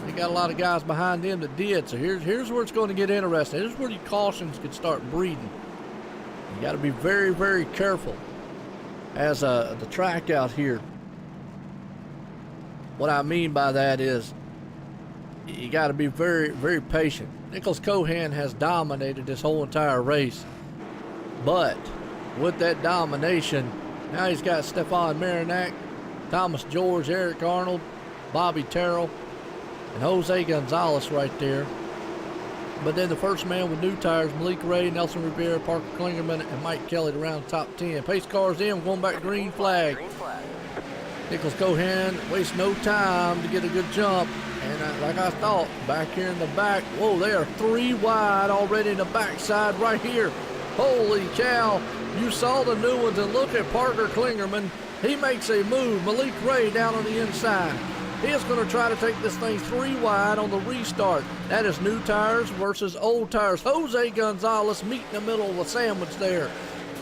We got a lot of guys behind them that did. So here's where it's going to get interesting. Here's where your cautions could start breeding. You got to be very, very careful as the track out here. What I mean by that is you got to be very, very patient. Nicholas Cohen has dominated this whole entire race. But with that domination, now he's got Stefan Marinac, Thomas George, Eric Arnold, Bobby Terrell, and Jose Gonzalez right there. But then the first man with new tires, Malik Ray, Nelson Rivera, Parker Klingerman, and Mike Kelly around the top 10. Pace cars in, going back green flag. Nicholas Cohen wastes no time to get a good jump. And like I thought, back here in the back, whoa, they are 3 wide already in the backside right here. Holy cow, you saw the new ones, and look at Parker Klingerman. He makes a move. Malik Ray down on the inside. He is going to try to take this thing 3 wide on the restart. That is new tires versus old tires. Jose Gonzalez meet in the middle of a sandwich there.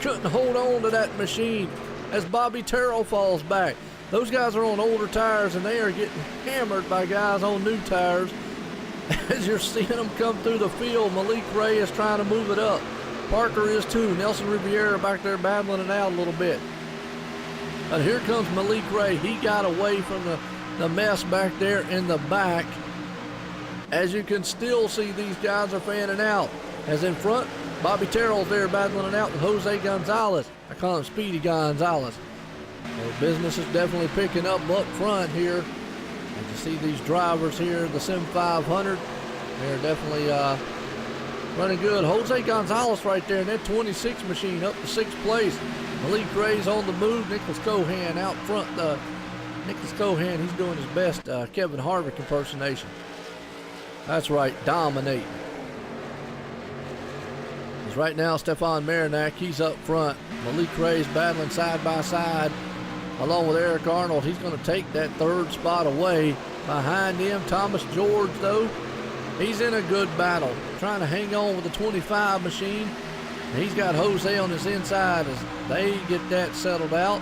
Couldn't hold on to that machine as Bobby Terrell falls back. Those guys are on older tires, and they are getting hammered by guys on new tires. As you're seeing them come through the field, Malik Ray is trying to move it up. Parker is too. Nelson Riviera back there battling it out a little bit. But here comes Malik Ray. He got away from the mess back there in the back. As you can still see, these guys are fanning out. As in front, Bobby Terrell's there battling it out with Jose Gonzalez. I call him Speedy Gonzalez. Well, business is definitely picking up front here. And you see these drivers here, the Sim500, they're definitely running good. Jose Gonzalez right there in that 26 machine up to 6th place. Malik Ray's on the move. Nicholas Cohen out front. Nicholas Cohen, he's doing his best Kevin Harvick impersonation. That's right, dominating. Because right now, Stefan Marinac, he's up front. Malik Ray's battling side by side along with Eric Arnold. He's going to take that 3rd spot away. Behind him, Thomas George, though, he's in a good battle, trying to hang on with the 25 machine. And he's got Jose on his inside as they get that settled out.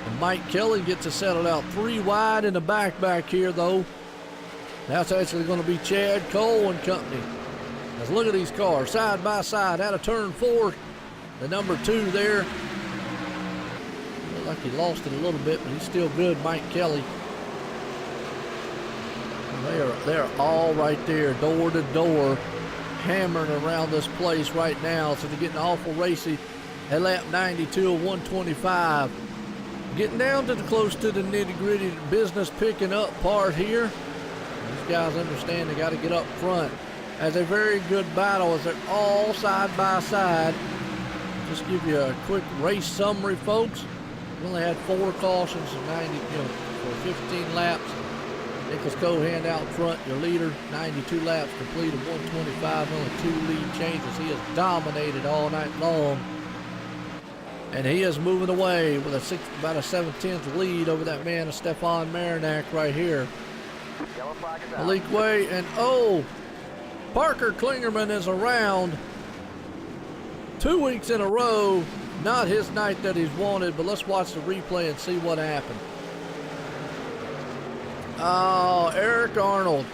And Mike Kelly gets it settled out 3 wide in the back here, though. That's actually going to be Chad Cole and company. Let's look at these cars side by side out of turn 4. The number 2 there. Looked like he lost it a little bit, but he's still good, Mike Kelly. They're all right there, door to door, hammering around this place right now. So they're getting awful racy at lap 92 of 125. Getting down to close to the nitty-gritty business picking up part here. These guys understand they got to get up front. As a very good battle as they're all side by side. Just give you a quick race summary, folks. We only had 4 cautions and 90, for 15 laps. Nicholas Cohan out front, your leader, 92 laps completed, 125, only 2 lead changes. He has dominated all night long. And he is moving away with about a 7/10 lead over that man of Stefan Marinac right here. Malik Way, and Parker Klingerman is around 2 weeks in a row. Not his night that he's wanted, but let's watch the replay and see what happened. Oh, Eric Arnold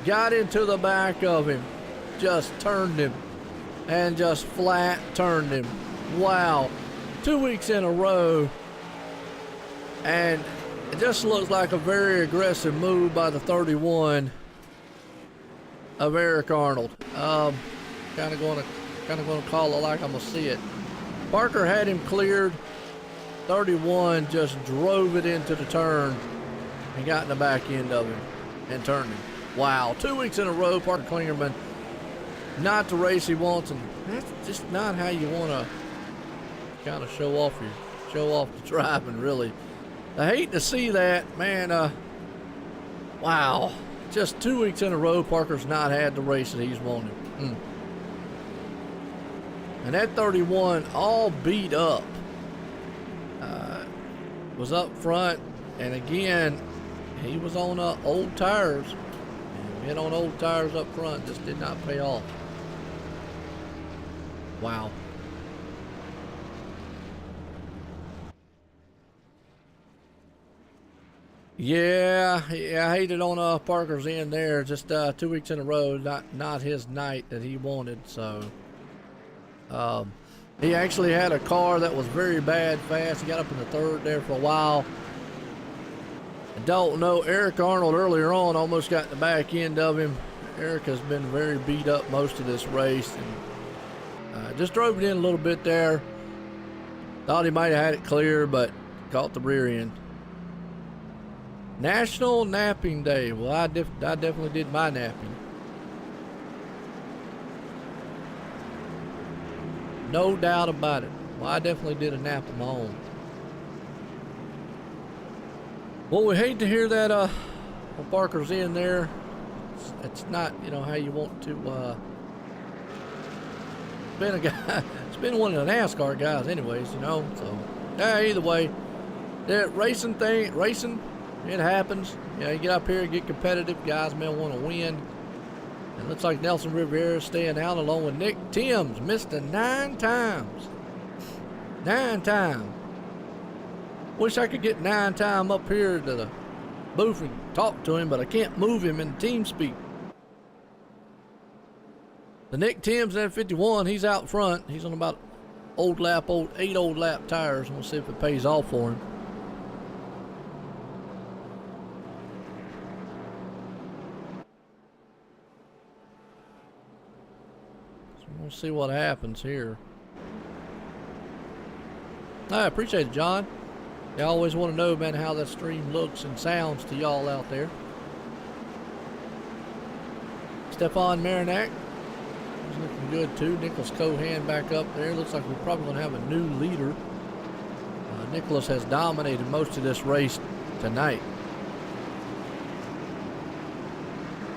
got into the back of him, just turned him, and just flat turned him. Wow, 2 weeks in a row, and it just looks like a very aggressive move by the 31 of Eric Arnold. Kind of going to call it like I'm gonna see it. Parker had him cleared. 31 just drove it into the turn and got in the back end of him and turned him. Wow, 2 weeks in a row, Parker Klingerman, not the race he wants, and that's just not how you want to kind of show off the driving, really. I hate to see that, man. Wow, just 2 weeks in a row, Parker's not had the race that he's wanted. And that 31, all beat up, was up front, and again, he was on old tires, and being on old tires up front just did not pay off. Wow. Yeah, I hate it on Parker's end there. Just 2 weeks in a row, not his night that he wanted. So he actually had a car that was very bad fast. He got up in the third there for a while. I don't know, Eric Arnold earlier on almost got the back end of him. Eric has been very beat up most of this race, and just drove it in a little bit there. Thought he might have had it clear, but caught the rear end. National Napping Day. Well, I definitely did my napping. No doubt about it. Well, I definitely did a nap of my own. Well, we hate to hear that Parker's in there. It's not, how you want to been a guy. It's been one of the NASCAR guys anyways, So, either way, the racing, it happens. You get up here and get competitive. Guys may want to win. It looks like Nelson Riviera staying out along with Nick Timms. Missed it 9 times. 9 times. Wish I could get 9 times up here to the booth and talk to him, but I can't move him in team speak. The Nick Timms at 51, he's out front. He's on about 8 old lap tires. We'll see if it pays off for him. We'll see what happens here. I appreciate it, John. I always want to know, man, how that stream looks and sounds to y'all out there. Stefan Marinac is looking good too. Nicholas Cohan back up there. Looks like we're probably going to have a new leader. Nicholas has dominated most of this race tonight.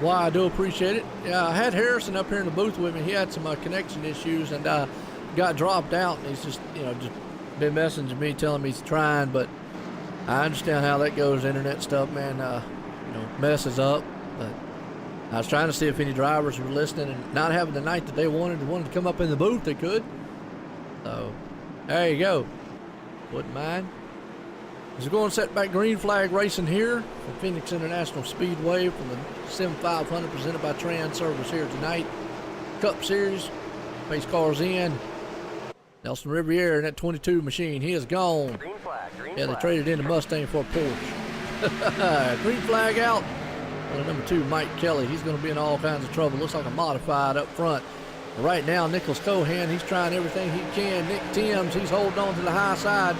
Well, I do appreciate it. Yeah, I had Harrison up here in the booth with me. He had some connection issues and got dropped out. And he's just, just been messaging me, telling me he's trying. But I understand how that goes. Internet stuff, man, messes up. But I was trying to see if any drivers were listening and not having the night that they wanted to come up in the booth. They could. So there you go. Wouldn't mind. We're going to set back green flag racing here from Phoenix International Speedway from the Sim500 presented by Transervice here tonight. Cup Series, pace cars in. Nelson Riviera in that 22 machine, he is gone. Green flag. They traded in the Mustang for a Porsche. Green flag out. Well, number 2, Mike Kelly, he's going to be in all kinds of trouble. Looks like a modified up front. But right now, Nicholas Cohan, he's trying everything he can. Nick Timms, he's holding on to the high side.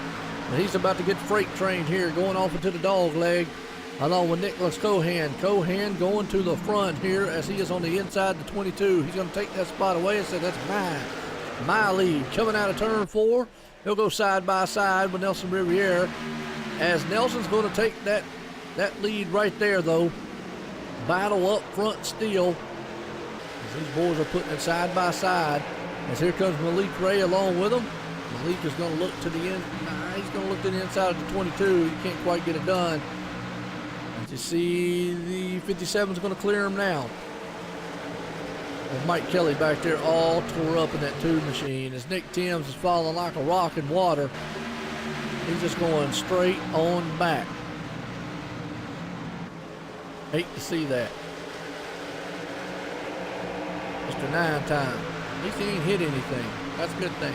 And he's about to get freight trained here, going off into the dog leg, along with Nicholas Cohan. Cohan going to the front here as he is on the inside the 22. He's going to take that spot away and say, that's mine. My lead. Coming out of turn 4. He'll go side by side with Nelson Riviere, as Nelson's going to take that lead right there, though. Battle up front still, as these boys are putting it side by side. As here comes Malik Ray along with him. Malik is going to look to the end. Nah, he's going to look to the inside of the 22. He can't quite get it done. As you see, the 57 is going to clear him now. And Mike Kelly back there all tore up in that tube machine, as Nick Timms is falling like a rock in water. He's just going straight on back. Hate to see that. Mr. 9 time. At least he ain't hit anything. That's a good thing.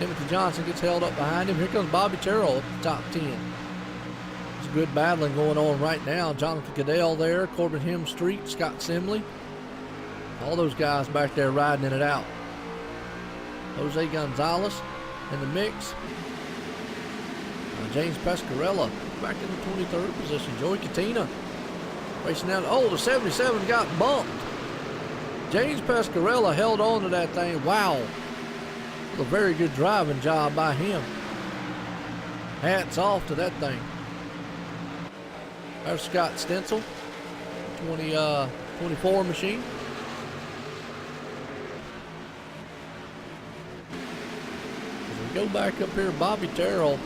Timothy Johnson gets held up behind him. Here comes Bobby Terrell at the top 10. There's good battling going on right now. Jonathan Goodell there, Corbin Hemstreet, Scott Simley. All those guys back there riding it out. Jose Gonzalez in the mix. James Pescarella back in the 23rd position. Joey Katina racing down. Oh, the 77 got bumped. James Pescarella held on to that thing. Wow. A very good driving job by him. Hats off to that thing. There's Scott Stencil, 24 machine. As we go back up here, Bobby Terrell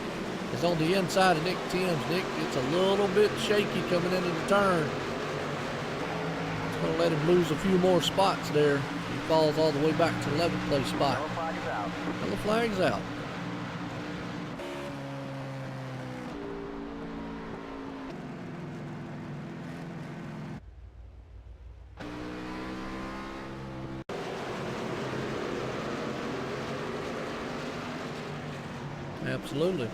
is on the inside of Nick Timms. Nick gets a little bit shaky coming into the turn. It's going to let him lose a few more spots there. He falls all the way back to the 11th place spot. Yellow flag's out. Absolutely.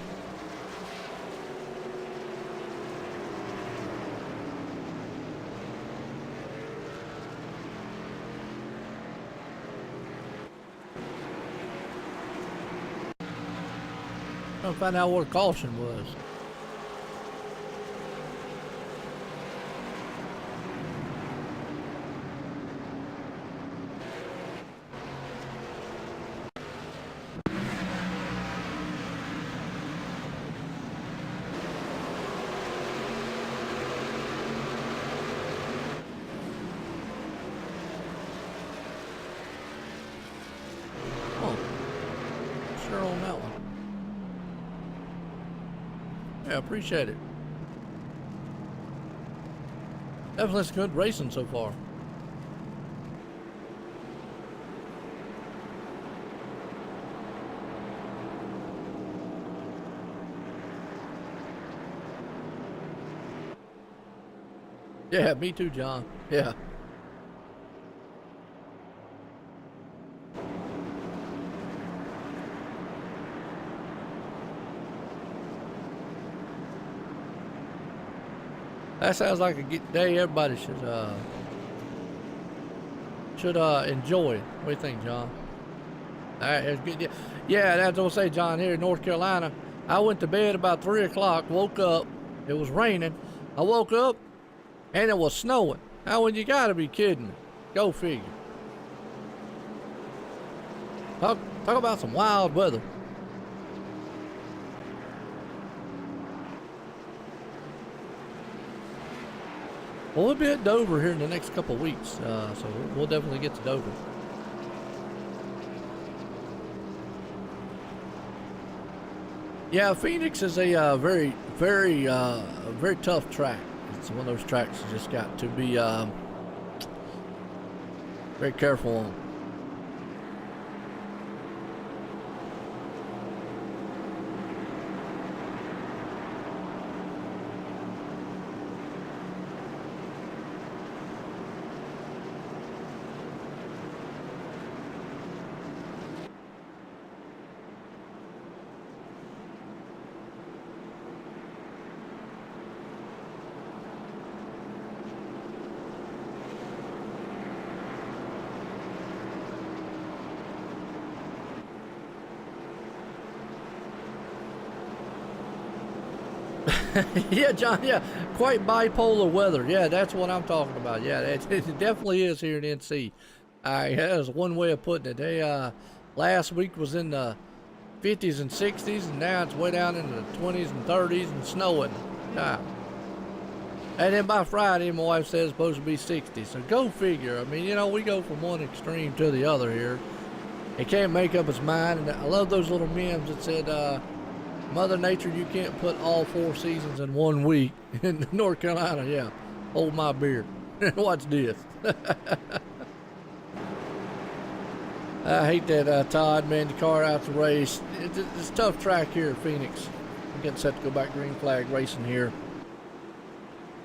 Trying to find out what a caution was. Sure on that one. Yeah, appreciate it. Definitely some good racing so far. Yeah, me too, John. Yeah. That sounds like a good day everybody should enjoy. What do you think, John? All right, it's good. Yeah, that's what I say, John. Here in North Carolina, I went to bed about 3 o'clock. Woke up, it was raining. I woke up, and it was snowing. Now, when you gotta be kidding me. Go figure. Talk about some wild weather. Well, we'll be at Dover here in the next couple of weeks, so we'll definitely get to Dover. Yeah, Phoenix is a very tough track. It's one of those tracks you just got to be very careful on. Yeah, John, yeah, quite bipolar weather. Yeah, that's what I'm talking about. Yeah, it definitely is here in NC. That is one way of putting it. They, last week was in the 50s and 60s, and now it's way down into the 20s and 30s and snowing. Yeah. And then by Friday, my wife said it's supposed to be 60. So go figure. I mean, you know, we go from one extreme to the other here. It can't make up its mind. And I love those little memes that said, Mother Nature, you can't put all 4 seasons in 1 week. In North Carolina, yeah. Hold my beer. Watch this. I hate that Todd, man, the car out the race. It's a tough track here at Phoenix. I'm getting set to go back green flag racing here.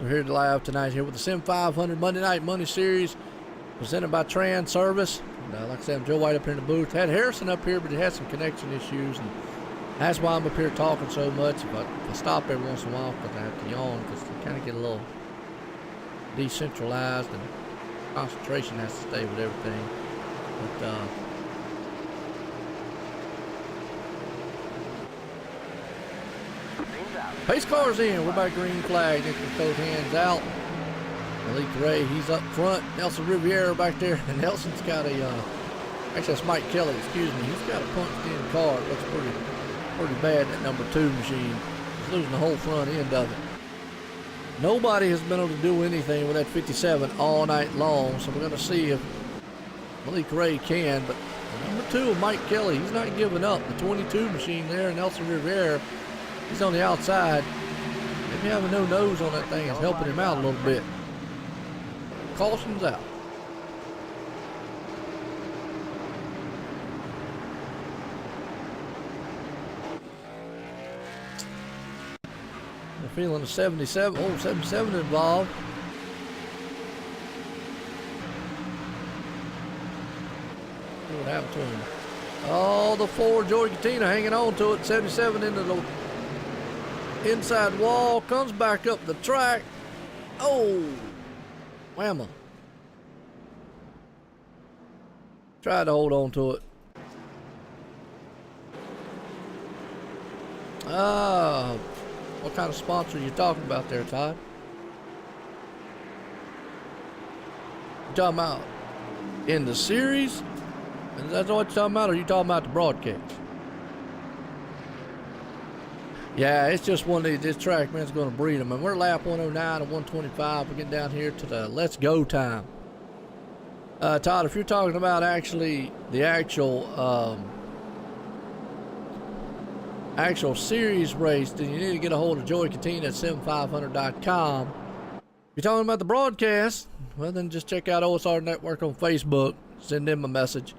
We're here live tonight here with the Sim500 Monday Night Money Series presented by Transervice. Like I said, I'm Joe White up here in the booth. Had Harrison up here, but he had some connection issues, and that's why I'm up here talking so much. If I stop every once in a while because I have to yawn, because I kind of get a little decentralized and concentration has to stay with everything. But pace car's in. We're by green flag. Nicholas Code hands out. Malik Ray, he's up front. Nelson Riviera back there. And Nelson's got a, actually that's Mike Kelly, excuse me. He's got a punched in car. It looks pretty bad, that number 2 machine. He's losing the whole front end of it. Nobody has been able to do anything with that 57 all night long. So we're going to see if Malik Ray can. But the number 2 of Mike Kelly, he's not giving up. The 22 machine there, Nelson Riviera, he's on the outside. Maybe having no nose on that thing is helping him out a little bit. Caution's out. They're feeling a 77, oh, 77 involved. See what happened to him. Oh, the 4, Joey Katina hanging on to it. 77 into the inside wall. Comes back up the track. Oh, whamma. Tried to hold on to it. What kind of sponsor are you talking about there, Todd? You talking about in the series? Is that what you're talking about, or are you talking about the broadcast? Yeah, it's just one of these, this track, man, is going to breed them. And we're lap 109 and 125. We're getting down here to the let's go time. Todd, if you're talking about actually the actual series race, then you need to get a hold of Joey Katina at sim500.com. If you're talking about the broadcast, well, then just check out OSR Network on Facebook. Send them a message.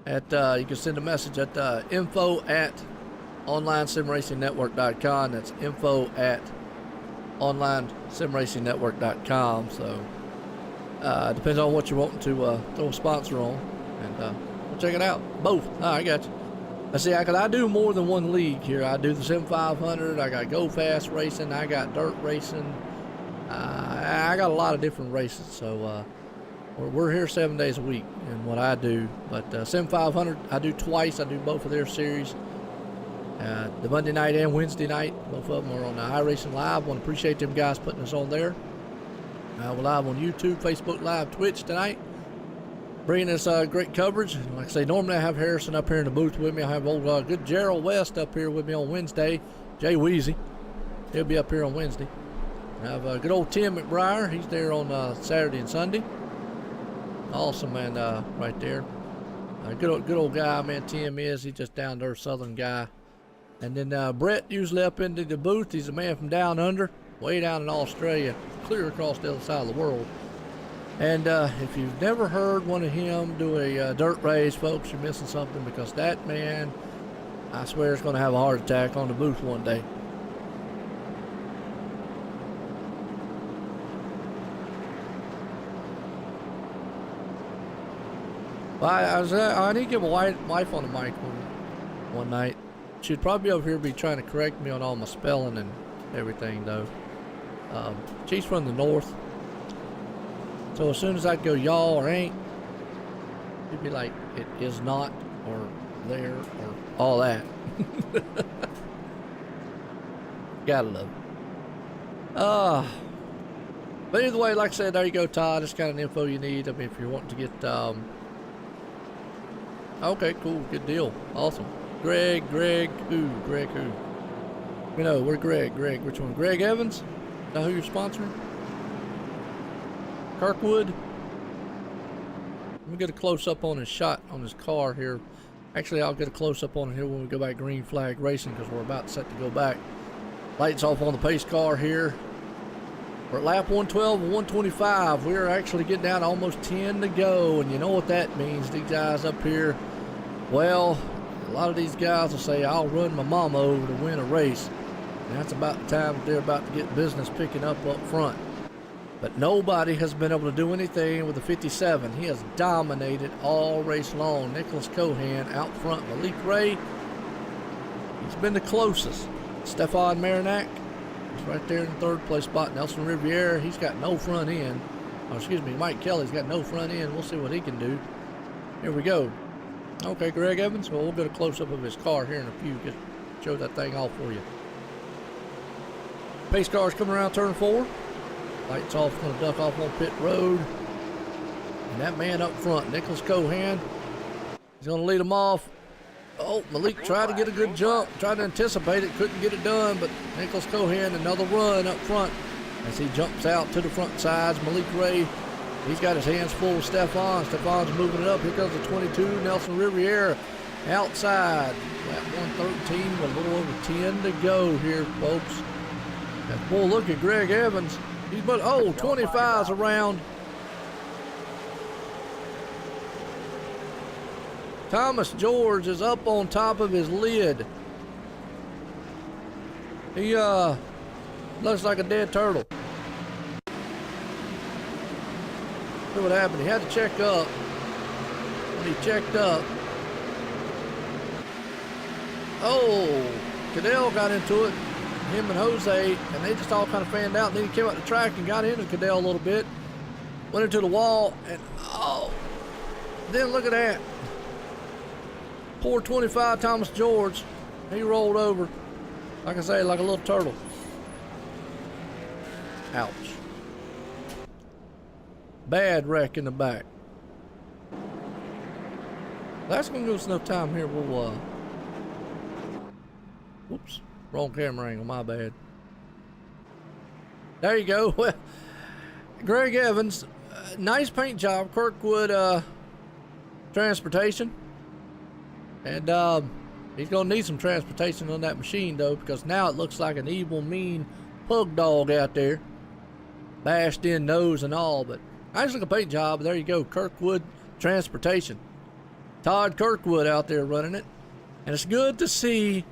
You can send a message at info@onlinesimracingnetwork.com. That's info@onlinesimracingnetwork.com. So depends on what you're wanting to throw a sponsor on, and we'll check it out. Both. I got you. I do more than one league here. I do the Sim500. I got Go Fast racing. I got dirt racing. I got a lot of different races. So we're here 7 days a week in what I do. But Sim500, I do twice. I do both of their series. The Monday night and Wednesday night. Both of them are on the iRacing Live. Want to appreciate them guys putting us on there. We're live on YouTube, Facebook Live, Twitch tonight. Bringing us great coverage. Like I say, normally I have Harrison up here in the booth with me. I have old good Gerald West up here with me on Wednesday. Jay Weezy, he'll be up here on Wednesday. I have good old Tim McBriar. He's there on Saturday and Sunday. Awesome, man, right there. Good old guy, man, Tim is. He's just down there, Southern guy. And then Brett usually up into the booth. He's a man from down under, way down in Australia, clear across the other side of the world. And if you've never heard one of him do a dirt race, folks, you're missing something, because that man, I swear, is going to have a heart attack on the booth one day. Well, I need to get my wife on the mic one night. She'd probably over here be trying to correct me on all my spelling and everything, though. She's from the north. So as soon as I'd go y'all or ain't, she'd be like, it is not, or there, or all that. Gotta love it. But either way, like I said, there you go, Todd. It's kind of info you need. I mean, if you're wanting to get, okay, cool, good deal, awesome. Greg who? Greg who? You know, we're Greg, which one? Greg Evans? Is that who you're sponsoring? Kirkwood? Let me get a close-up on his shot on his car here. Actually, I'll get a close-up on it here when we go back green flag racing because we're about set to go back. Lights off on the pace car here. We're at lap 112 and 125. We're actually getting down to almost 10 to go, and you know what that means. These guys up here, well, a lot of these guys will say, I'll run my mama over to win a race. And that's about the time that they're about to get business picking up front. But nobody has been able to do anything with the 57. He has dominated all race long. Nicholas Cohan out front. Malik Ray, he's been the closest. Stefan Marinac is right there in the third place spot. Nelson Riviera, he's got no front end. Oh, excuse me, Mike Kelly's got no front end. We'll see what he can do. Here we go. Okay, Greg Evans. Well, we'll get a close-up of his car here in a few. Just show that thing off for you. Pace car's coming around turn 4. Lights off, going to duck off on pit road. And that man up front, Nicholas Cohan, he's going to lead him off. Oh, Malik tried to get a good jump, tried to anticipate it, couldn't get it done, but Nicholas Cohan, another run up front as he jumps out to the front sides. Malik Ray, he's got his hands full with Stefan. Stefan's moving it up. Here comes the 22, Nelson Riviera outside. Lap 113 with a little over 10 to go here, folks. And boy, look at Greg Evans. He's but 25's around. Thomas George is up on top of his lid. He looks like a dead turtle. See what happened. He had to check up. When he checked up, Cadell got into it. Him and Jose, and they just all kind of fanned out. And then he came out the track and got into Cadell a little bit. Went into the wall, and then look at that. Poor 25 Thomas George. He rolled over, like I say, like a little turtle. Ouch. Bad wreck in the back. That's going to give us enough time here. We'll, whoops. Wrong camera angle, my bad. There you go. Well, Greg Evans, nice paint job. Kirkwood Transportation. And he's going to need some transportation on that machine, though, because now it looks like an evil, mean pug dog out there. Bashed in nose and all, but nice looking paint job. There you go, Kirkwood Transportation. Todd Kirkwood out there running it. And it's good to see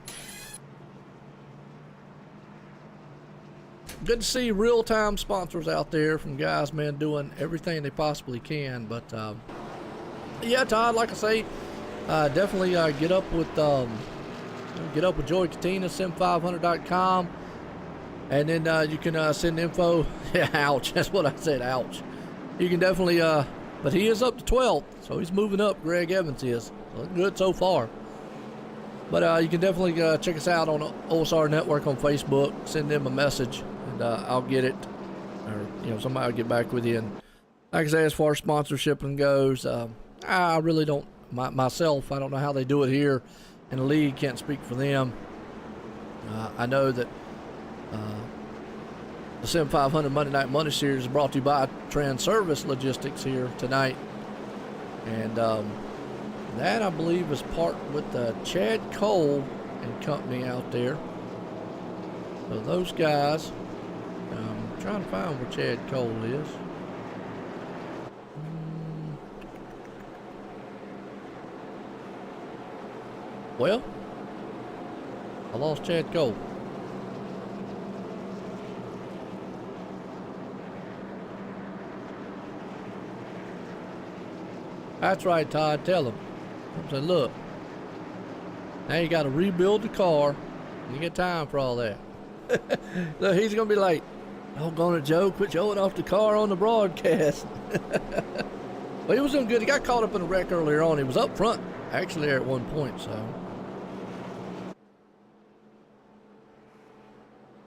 real-time sponsors out there from guys, man, doing everything they possibly can. But yeah, Todd, like I say, definitely get up with Joey Katina, sim500.com, and then you can send info. Yeah, ouch, that's what I said, ouch. You can definitely, but he is up to 12th, so he's moving up. Greg Evans is looking good so far. But you can definitely check us out on OSR Network on Facebook. Send them a message, and I'll get it, or somebody will get back with you. And like I say, as far as sponsorship goes, I really don't myself. I don't know how they do it here in the league. Can't speak for them. I know that the Sim500 Monday Night Money Series is brought to you by Transervice Logistics here tonight, and that I believe is part with Chad Cole and company out there. So those guys, I'm trying to find where Chad Cole is. Well, I lost Chad Cole. That's right, Todd. Tell him. I said, look, now you got to rebuild the car. You get time for all that. Look, he's going to be like, oh, gonna Joe, quit showing off the car on the broadcast. Well, he was doing good. He got caught up in a wreck earlier on. He was up front, actually, there at one point, so.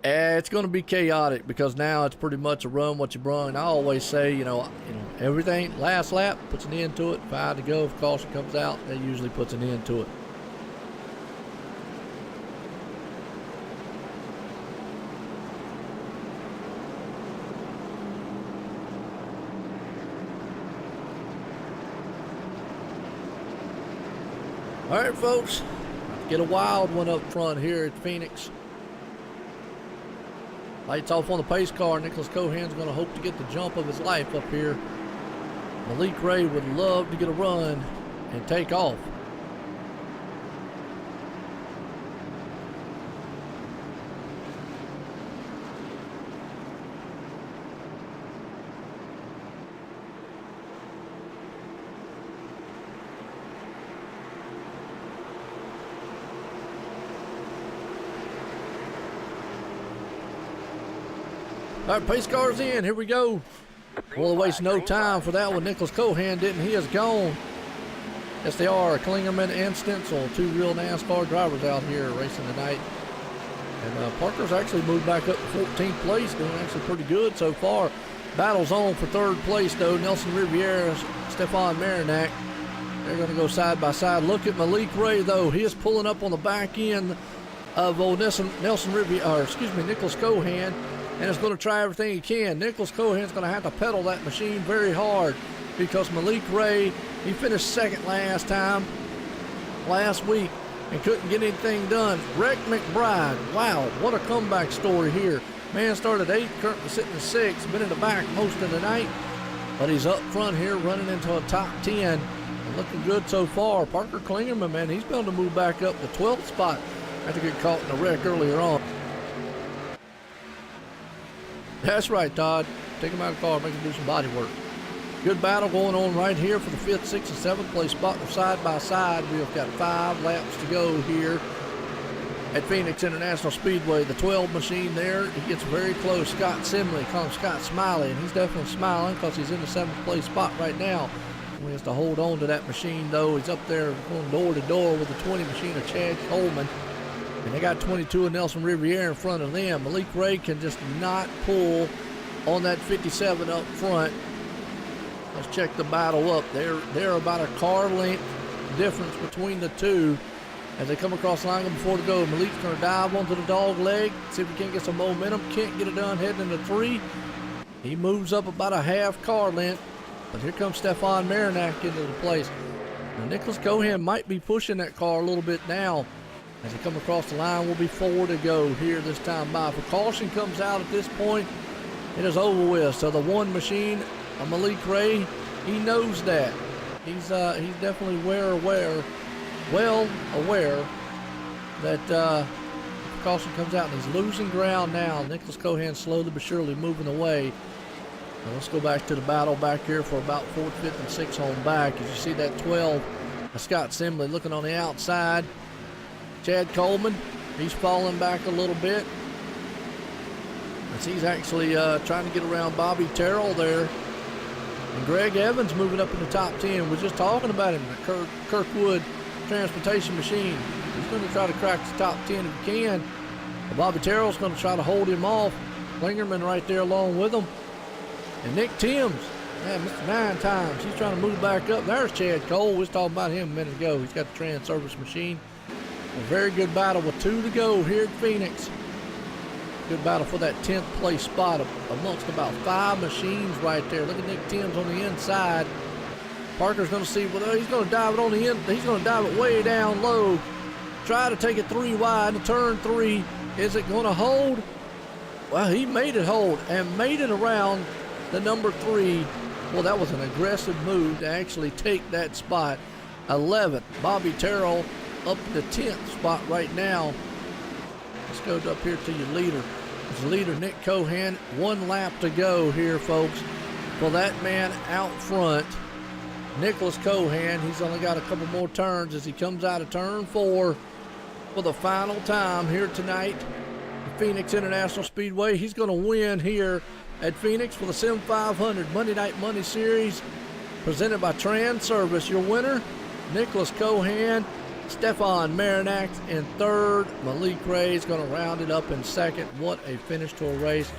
It's going to be chaotic because now it's pretty much a run what you brung. I always say, everything, last lap puts an end to it. 5 to go. If caution comes out, that usually puts an end to it. All right, folks, get a wild one up front here at Phoenix. Lights off on the pace car. Nicholas Cohan's going to hope to get the jump of his life up here. Malik Ray would love to get a run and take off. All right, pace car's in. Here we go. We'll waste no time for that one. Nicholas Cohan didn't. He is gone. Yes, they are. Klingerman and Stencil, two real NASCAR drivers out here racing tonight. And Parker's actually moved back up to 14th place, doing actually pretty good so far. Battle's on for third place, though. Nelson Riviera, Stefan Marinac. They're going to go side by side. Look at Malik Ray, though. He is pulling up on the back end of Nelson Riviera, or excuse me, Nicholas Cohan. And is going to try everything he can. Nicholas Cohan's going to have to pedal that machine very hard because Malik Ray, he finished second last week and couldn't get anything done. Rick McBride, wow, what a comeback story here. Man started 8th, currently sitting in 6th, been in the back most of the night, but he's up front here running into a top 10. And looking good so far. Parker Klingerman, man, he's going to move back up the 12th spot after getting caught in a wreck earlier on. That's right, Todd. Take him out of the car, make him do some body work. Good battle going on right here for the 5th, 6th, and 7th place spot. They're side by side. We've got 5 laps to go here at Phoenix International Speedway. The 12 machine there, he gets very close. Scott Simley, call him Scott Smiley, and he's definitely smiling because he's in the 7th place spot right now. He has to hold on to that machine, though. He's up there going door to door with the 20 machine of Chad Coleman. And they got 22 of Nelson Riviera in front of them. Malik Ray can just not pull on that 57 up front. Let's check the battle up. They're about a car length difference between the two as they come across the line before to go. Malik's going to dive onto the dog leg, see if he can get some momentum. Can't get it done heading into 3. He moves up about a half car length, but here comes Stefan Marinac into the place. Now, Nicholas Cohan might be pushing that car a little bit now. As they come across the line, will be 4 to go here this time by. If a caution comes out at this point, it is over with. So the 1 machine, Malik Ray, he knows that. He's definitely well aware that if caution comes out and he's losing ground now. Nicholas Cohan slowly but surely moving away. Now let's go back to the battle back here for about 4th, 5th, and 6th on back. As you see that 12, Scott Simley looking on the outside. Chad Coleman, he's falling back a little bit as he's actually trying to get around Bobby Terrell there. And Greg Evans moving up in the top 10. We're just talking about him, the Kirkwood transportation machine. He's going to try to crack the top 10 if he can. But Bobby Terrell's going to try to hold him off. Klingerman right there along with him. And Nick Timms, man, Mr. 9 times. He's trying to move back up. There's Chad Cole. We was talking about him a minute ago. He's got the Transervice machine. A very good battle with 2 to go here at Phoenix. Good battle for that 10th place spot amongst about 5 machines right there. Look at Nick Timms on the inside. Parker's going to see, well, he's going to dive it on the end. He's going to dive it way down low. Try to take it 3 wide to turn 3. Is it going to hold? Well, he made it hold and made it around the number 3. Well, that was an aggressive move to actually take that spot. 11th, Bobby Terrell up to the 10th spot right now. Let's go up here to your leader. It's leader Nick Cohan. 1 lap to go here, folks. For that man out front, Nicholas Cohan, he's only got a couple more turns as he comes out of turn 4 for the final time here tonight at Phoenix International Speedway. He's going to win here at Phoenix for the Sim500 Monday Night Money Series presented by Transervice. Your winner, Nicholas Cohan. Stefan Marinac in 3rd. Malik Ray is going to round it up in 2nd. What a finish to a race.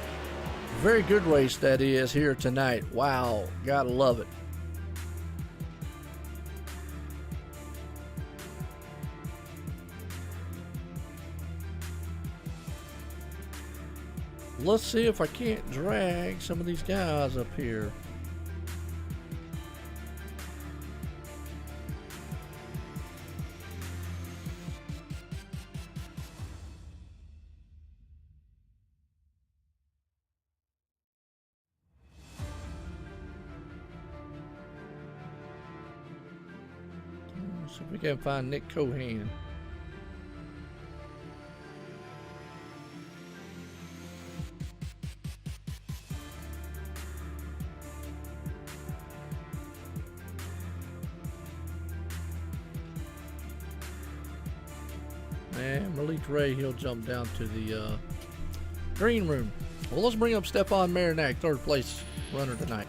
Very good race that is here tonight. Wow, gotta love it. Let's see if I can't drag some of these guys up here. See if we can find Nick Cohan. And Malik Ray, he'll jump down to the green room. Well, let's bring up Stefan Marinak, third place runner tonight.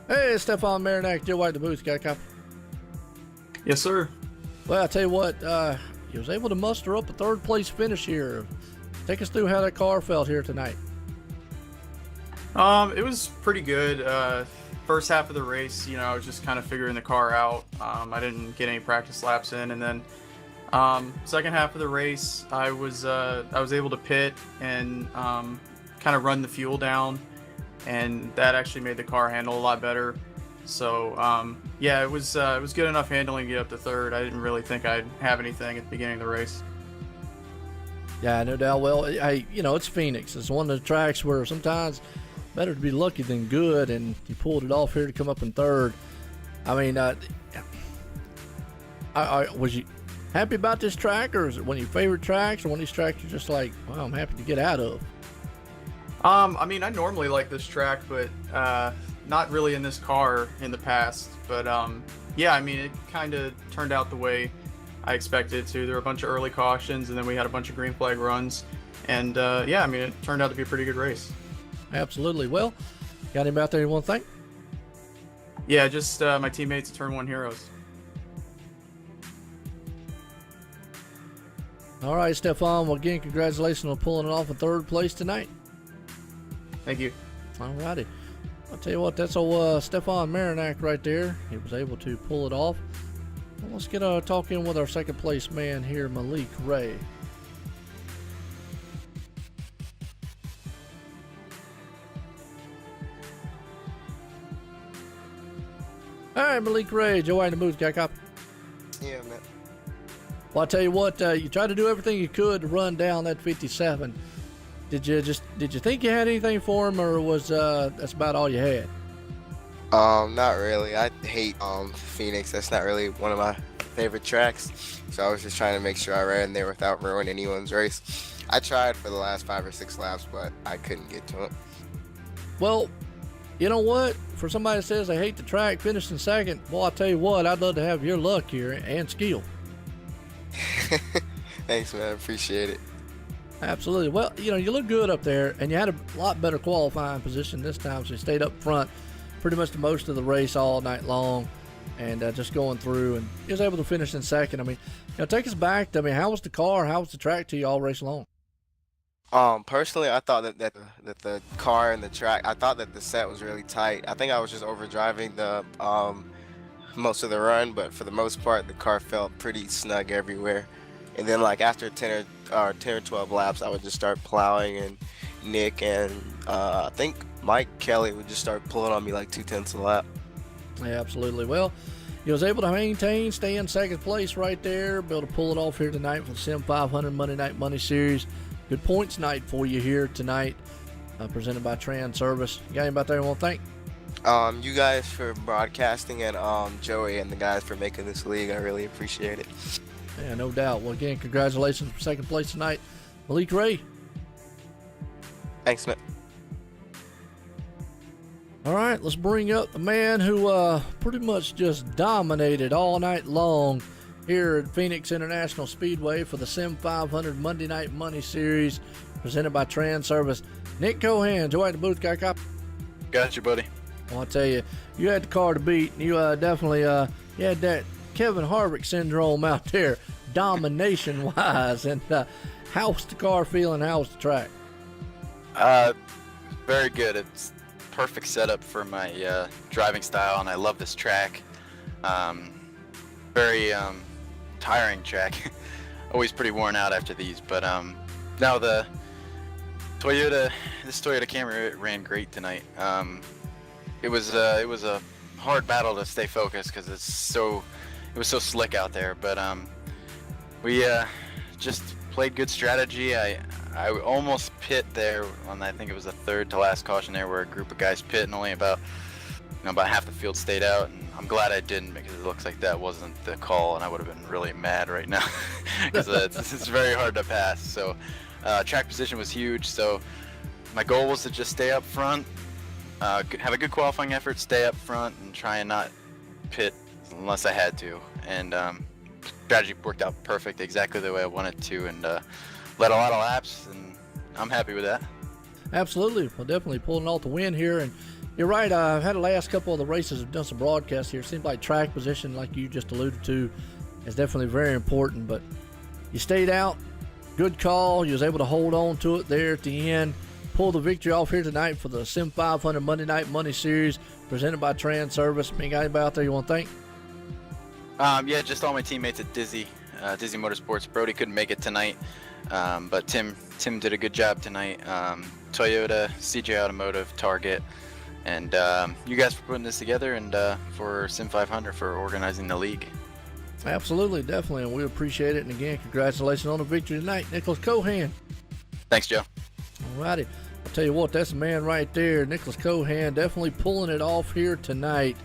Hey, Stefan Marinak, Joe White, the booth. Got a copy? Yes, sir. Well, I tell you what, he was able to muster up a third place finish here. Take us through how that car felt here tonight. It was pretty good. First half of the race, I was just kind of figuring the car out. I didn't get any practice laps in, and then second half of the race, I was able to pit and kind of run the fuel down, and that actually made the car handle a lot better. So yeah, it was good enough handling to get up to third. I didn't really think I'd have anything at the beginning of the race. Yeah, no doubt. Well, hey, it's Phoenix. It's one of the tracks where sometimes better to be lucky than good, and you pulled it off here to come up in third. I mean, was you happy about this track, or is it one of your favorite tracks, or one of these tracks you're just like, wow, I'm happy to get out of? I mean, I normally like this track, but not really in this car in the past. But yeah, I mean, it kind of turned out the way I expected it to. There were a bunch of early cautions, and then we had a bunch of green flag runs. And yeah, I mean, it turned out to be a pretty good race. Absolutely. Well, got him out there you want to thank? Yeah, just my teammates at Turn 1 Heroes. All right, Stefan. Well, again, congratulations on pulling it off in third place tonight. Thank you. All righty. I'll tell you what, that's old Stefan Marinak right there. He was able to pull it off. Well, let's get a talk in with our second place man here, Malik Ray. All right, Malik Ray, Joe White in the booth. Got a copy? Yeah, man. Well, I tell you what, you tried to do everything you could to run down that 57. Did you think you had anything for him, or was that's about all you had? Not really. I hate Phoenix. That's not really one of my favorite tracks. So I was just trying to make sure I ran there without ruining anyone's race. I tried for the last 5 or 6 laps, but I couldn't get to it. Well, you know what? For somebody that says they hate the track, finishing second, well, I'll tell you what, I'd love to have your luck here and skill. Thanks, man. I appreciate it. Absolutely. Well, you look good up there, and you had a lot better qualifying position this time, so you stayed up front pretty much the most of the race all night long, and just going through, and you was able to finish in second. I mean, take us back. I mean, how was the car? How was the track to you all race long? Personally, I thought that the car and the track, I thought that the set was really tight. I think I was just overdriving the most of the run, but for the most part, the car felt pretty snug everywhere. And then, like, after 10 or 12 laps, I would just start plowing, and Nick and I think Mike Kelly would just start pulling on me like 2/10 a lap. Yeah, absolutely. Well, he was able to stay in second place right there, be able to pull it off here tonight for the Sim500 Monday Night Money Series. Good points night for you here tonight, presented by Transervice. You got anybody out there you want to thank? You guys for broadcasting, and Joey and the guys for making this league. I really appreciate it. Yeah, no doubt. Well, again, congratulations for second place tonight, Malik Ray. Thanks, man. All right, let's bring up the man who pretty much just dominated all night long here at Phoenix International Speedway for the Sim500 Monday Night Money Series, presented by Transervice. Nick Cohan, Joe at the booth, got a copy? Got you, buddy. Well, I'll tell you, you had the car to beat. You definitely you had that Kevin Harvick syndrome out there, domination-wise. And how was the car feeling? How was the track? Very good. It's perfect setup for my driving style, and I love this track. Very tiring track. Always pretty worn out after these, but now this Toyota Camry ran great tonight. it was a hard battle to stay focused because it was so slick out there. But we just played good strategy. I almost pit there on, I think it was the third to last caution there, where a group of guys pit and only about half the field stayed out. And I'm glad I didn't, because it looks like that wasn't the call, and I would have been really mad right now because it's very hard to pass. So track position was huge. So my goal was to just stay up front, have a good qualifying effort, stay up front, and try and not pit unless I had to. And strategy worked out perfect, exactly the way I wanted to, and led a lot of laps, and I'm happy with that. Absolutely. Well, definitely pulling off the win here. And you're right. I've had the last couple of the races, I've done some broadcasts here. It seems like track position, like you just alluded to, is definitely very important. But you stayed out. Good call. You was able to hold on to it there at the end. Pull the victory off here tonight for the Sim500 Monday Night Money Series presented by Transervice. Got anybody out there you want to thank? Yeah, just all my teammates at Dizzy Motorsports. Brody couldn't make it tonight, but Tim did a good job tonight. Toyota, CJ Automotive, Target, and you guys for putting this together, and for Sim500 for organizing the league. Absolutely, definitely, and we appreciate it. And again, congratulations on the victory tonight, Nicholas Cohan. Thanks, Joe. Alrighty, I'll tell you what, that's a man right there, Nicholas Cohan, definitely pulling it off here tonight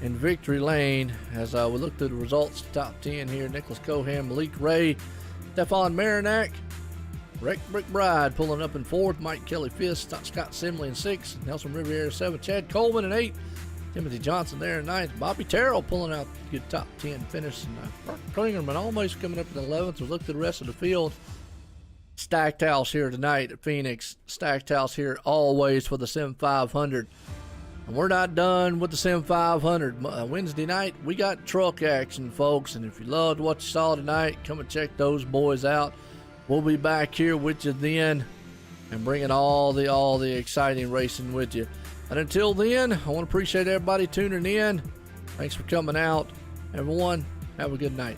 in victory lane. As we look through the results, top 10 here: Nicholas Cohan, Malik Ray, Stefan Marinac, Rick McBride pulling up in 4th, Mike Kelly 5th, Scott Simley in 6th, Nelson Riviera 7th, Chad Coleman in 8th, Timothy Johnson there in 9th, Bobby Terrell pulling out a good top 10 finish, and Mark Klingerman almost coming up in 11th. We look to the rest of the field. Stacked house here tonight at Phoenix. Stacked house here always for the Sim500. And we're not done with the Sim500. Wednesday night, we got truck action, folks. And if you loved what you saw tonight, come and check those boys out. We'll be back here with you then and bringing all the exciting racing with you. And until then, I want to appreciate everybody tuning in. Thanks for coming out. Everyone, have a good night.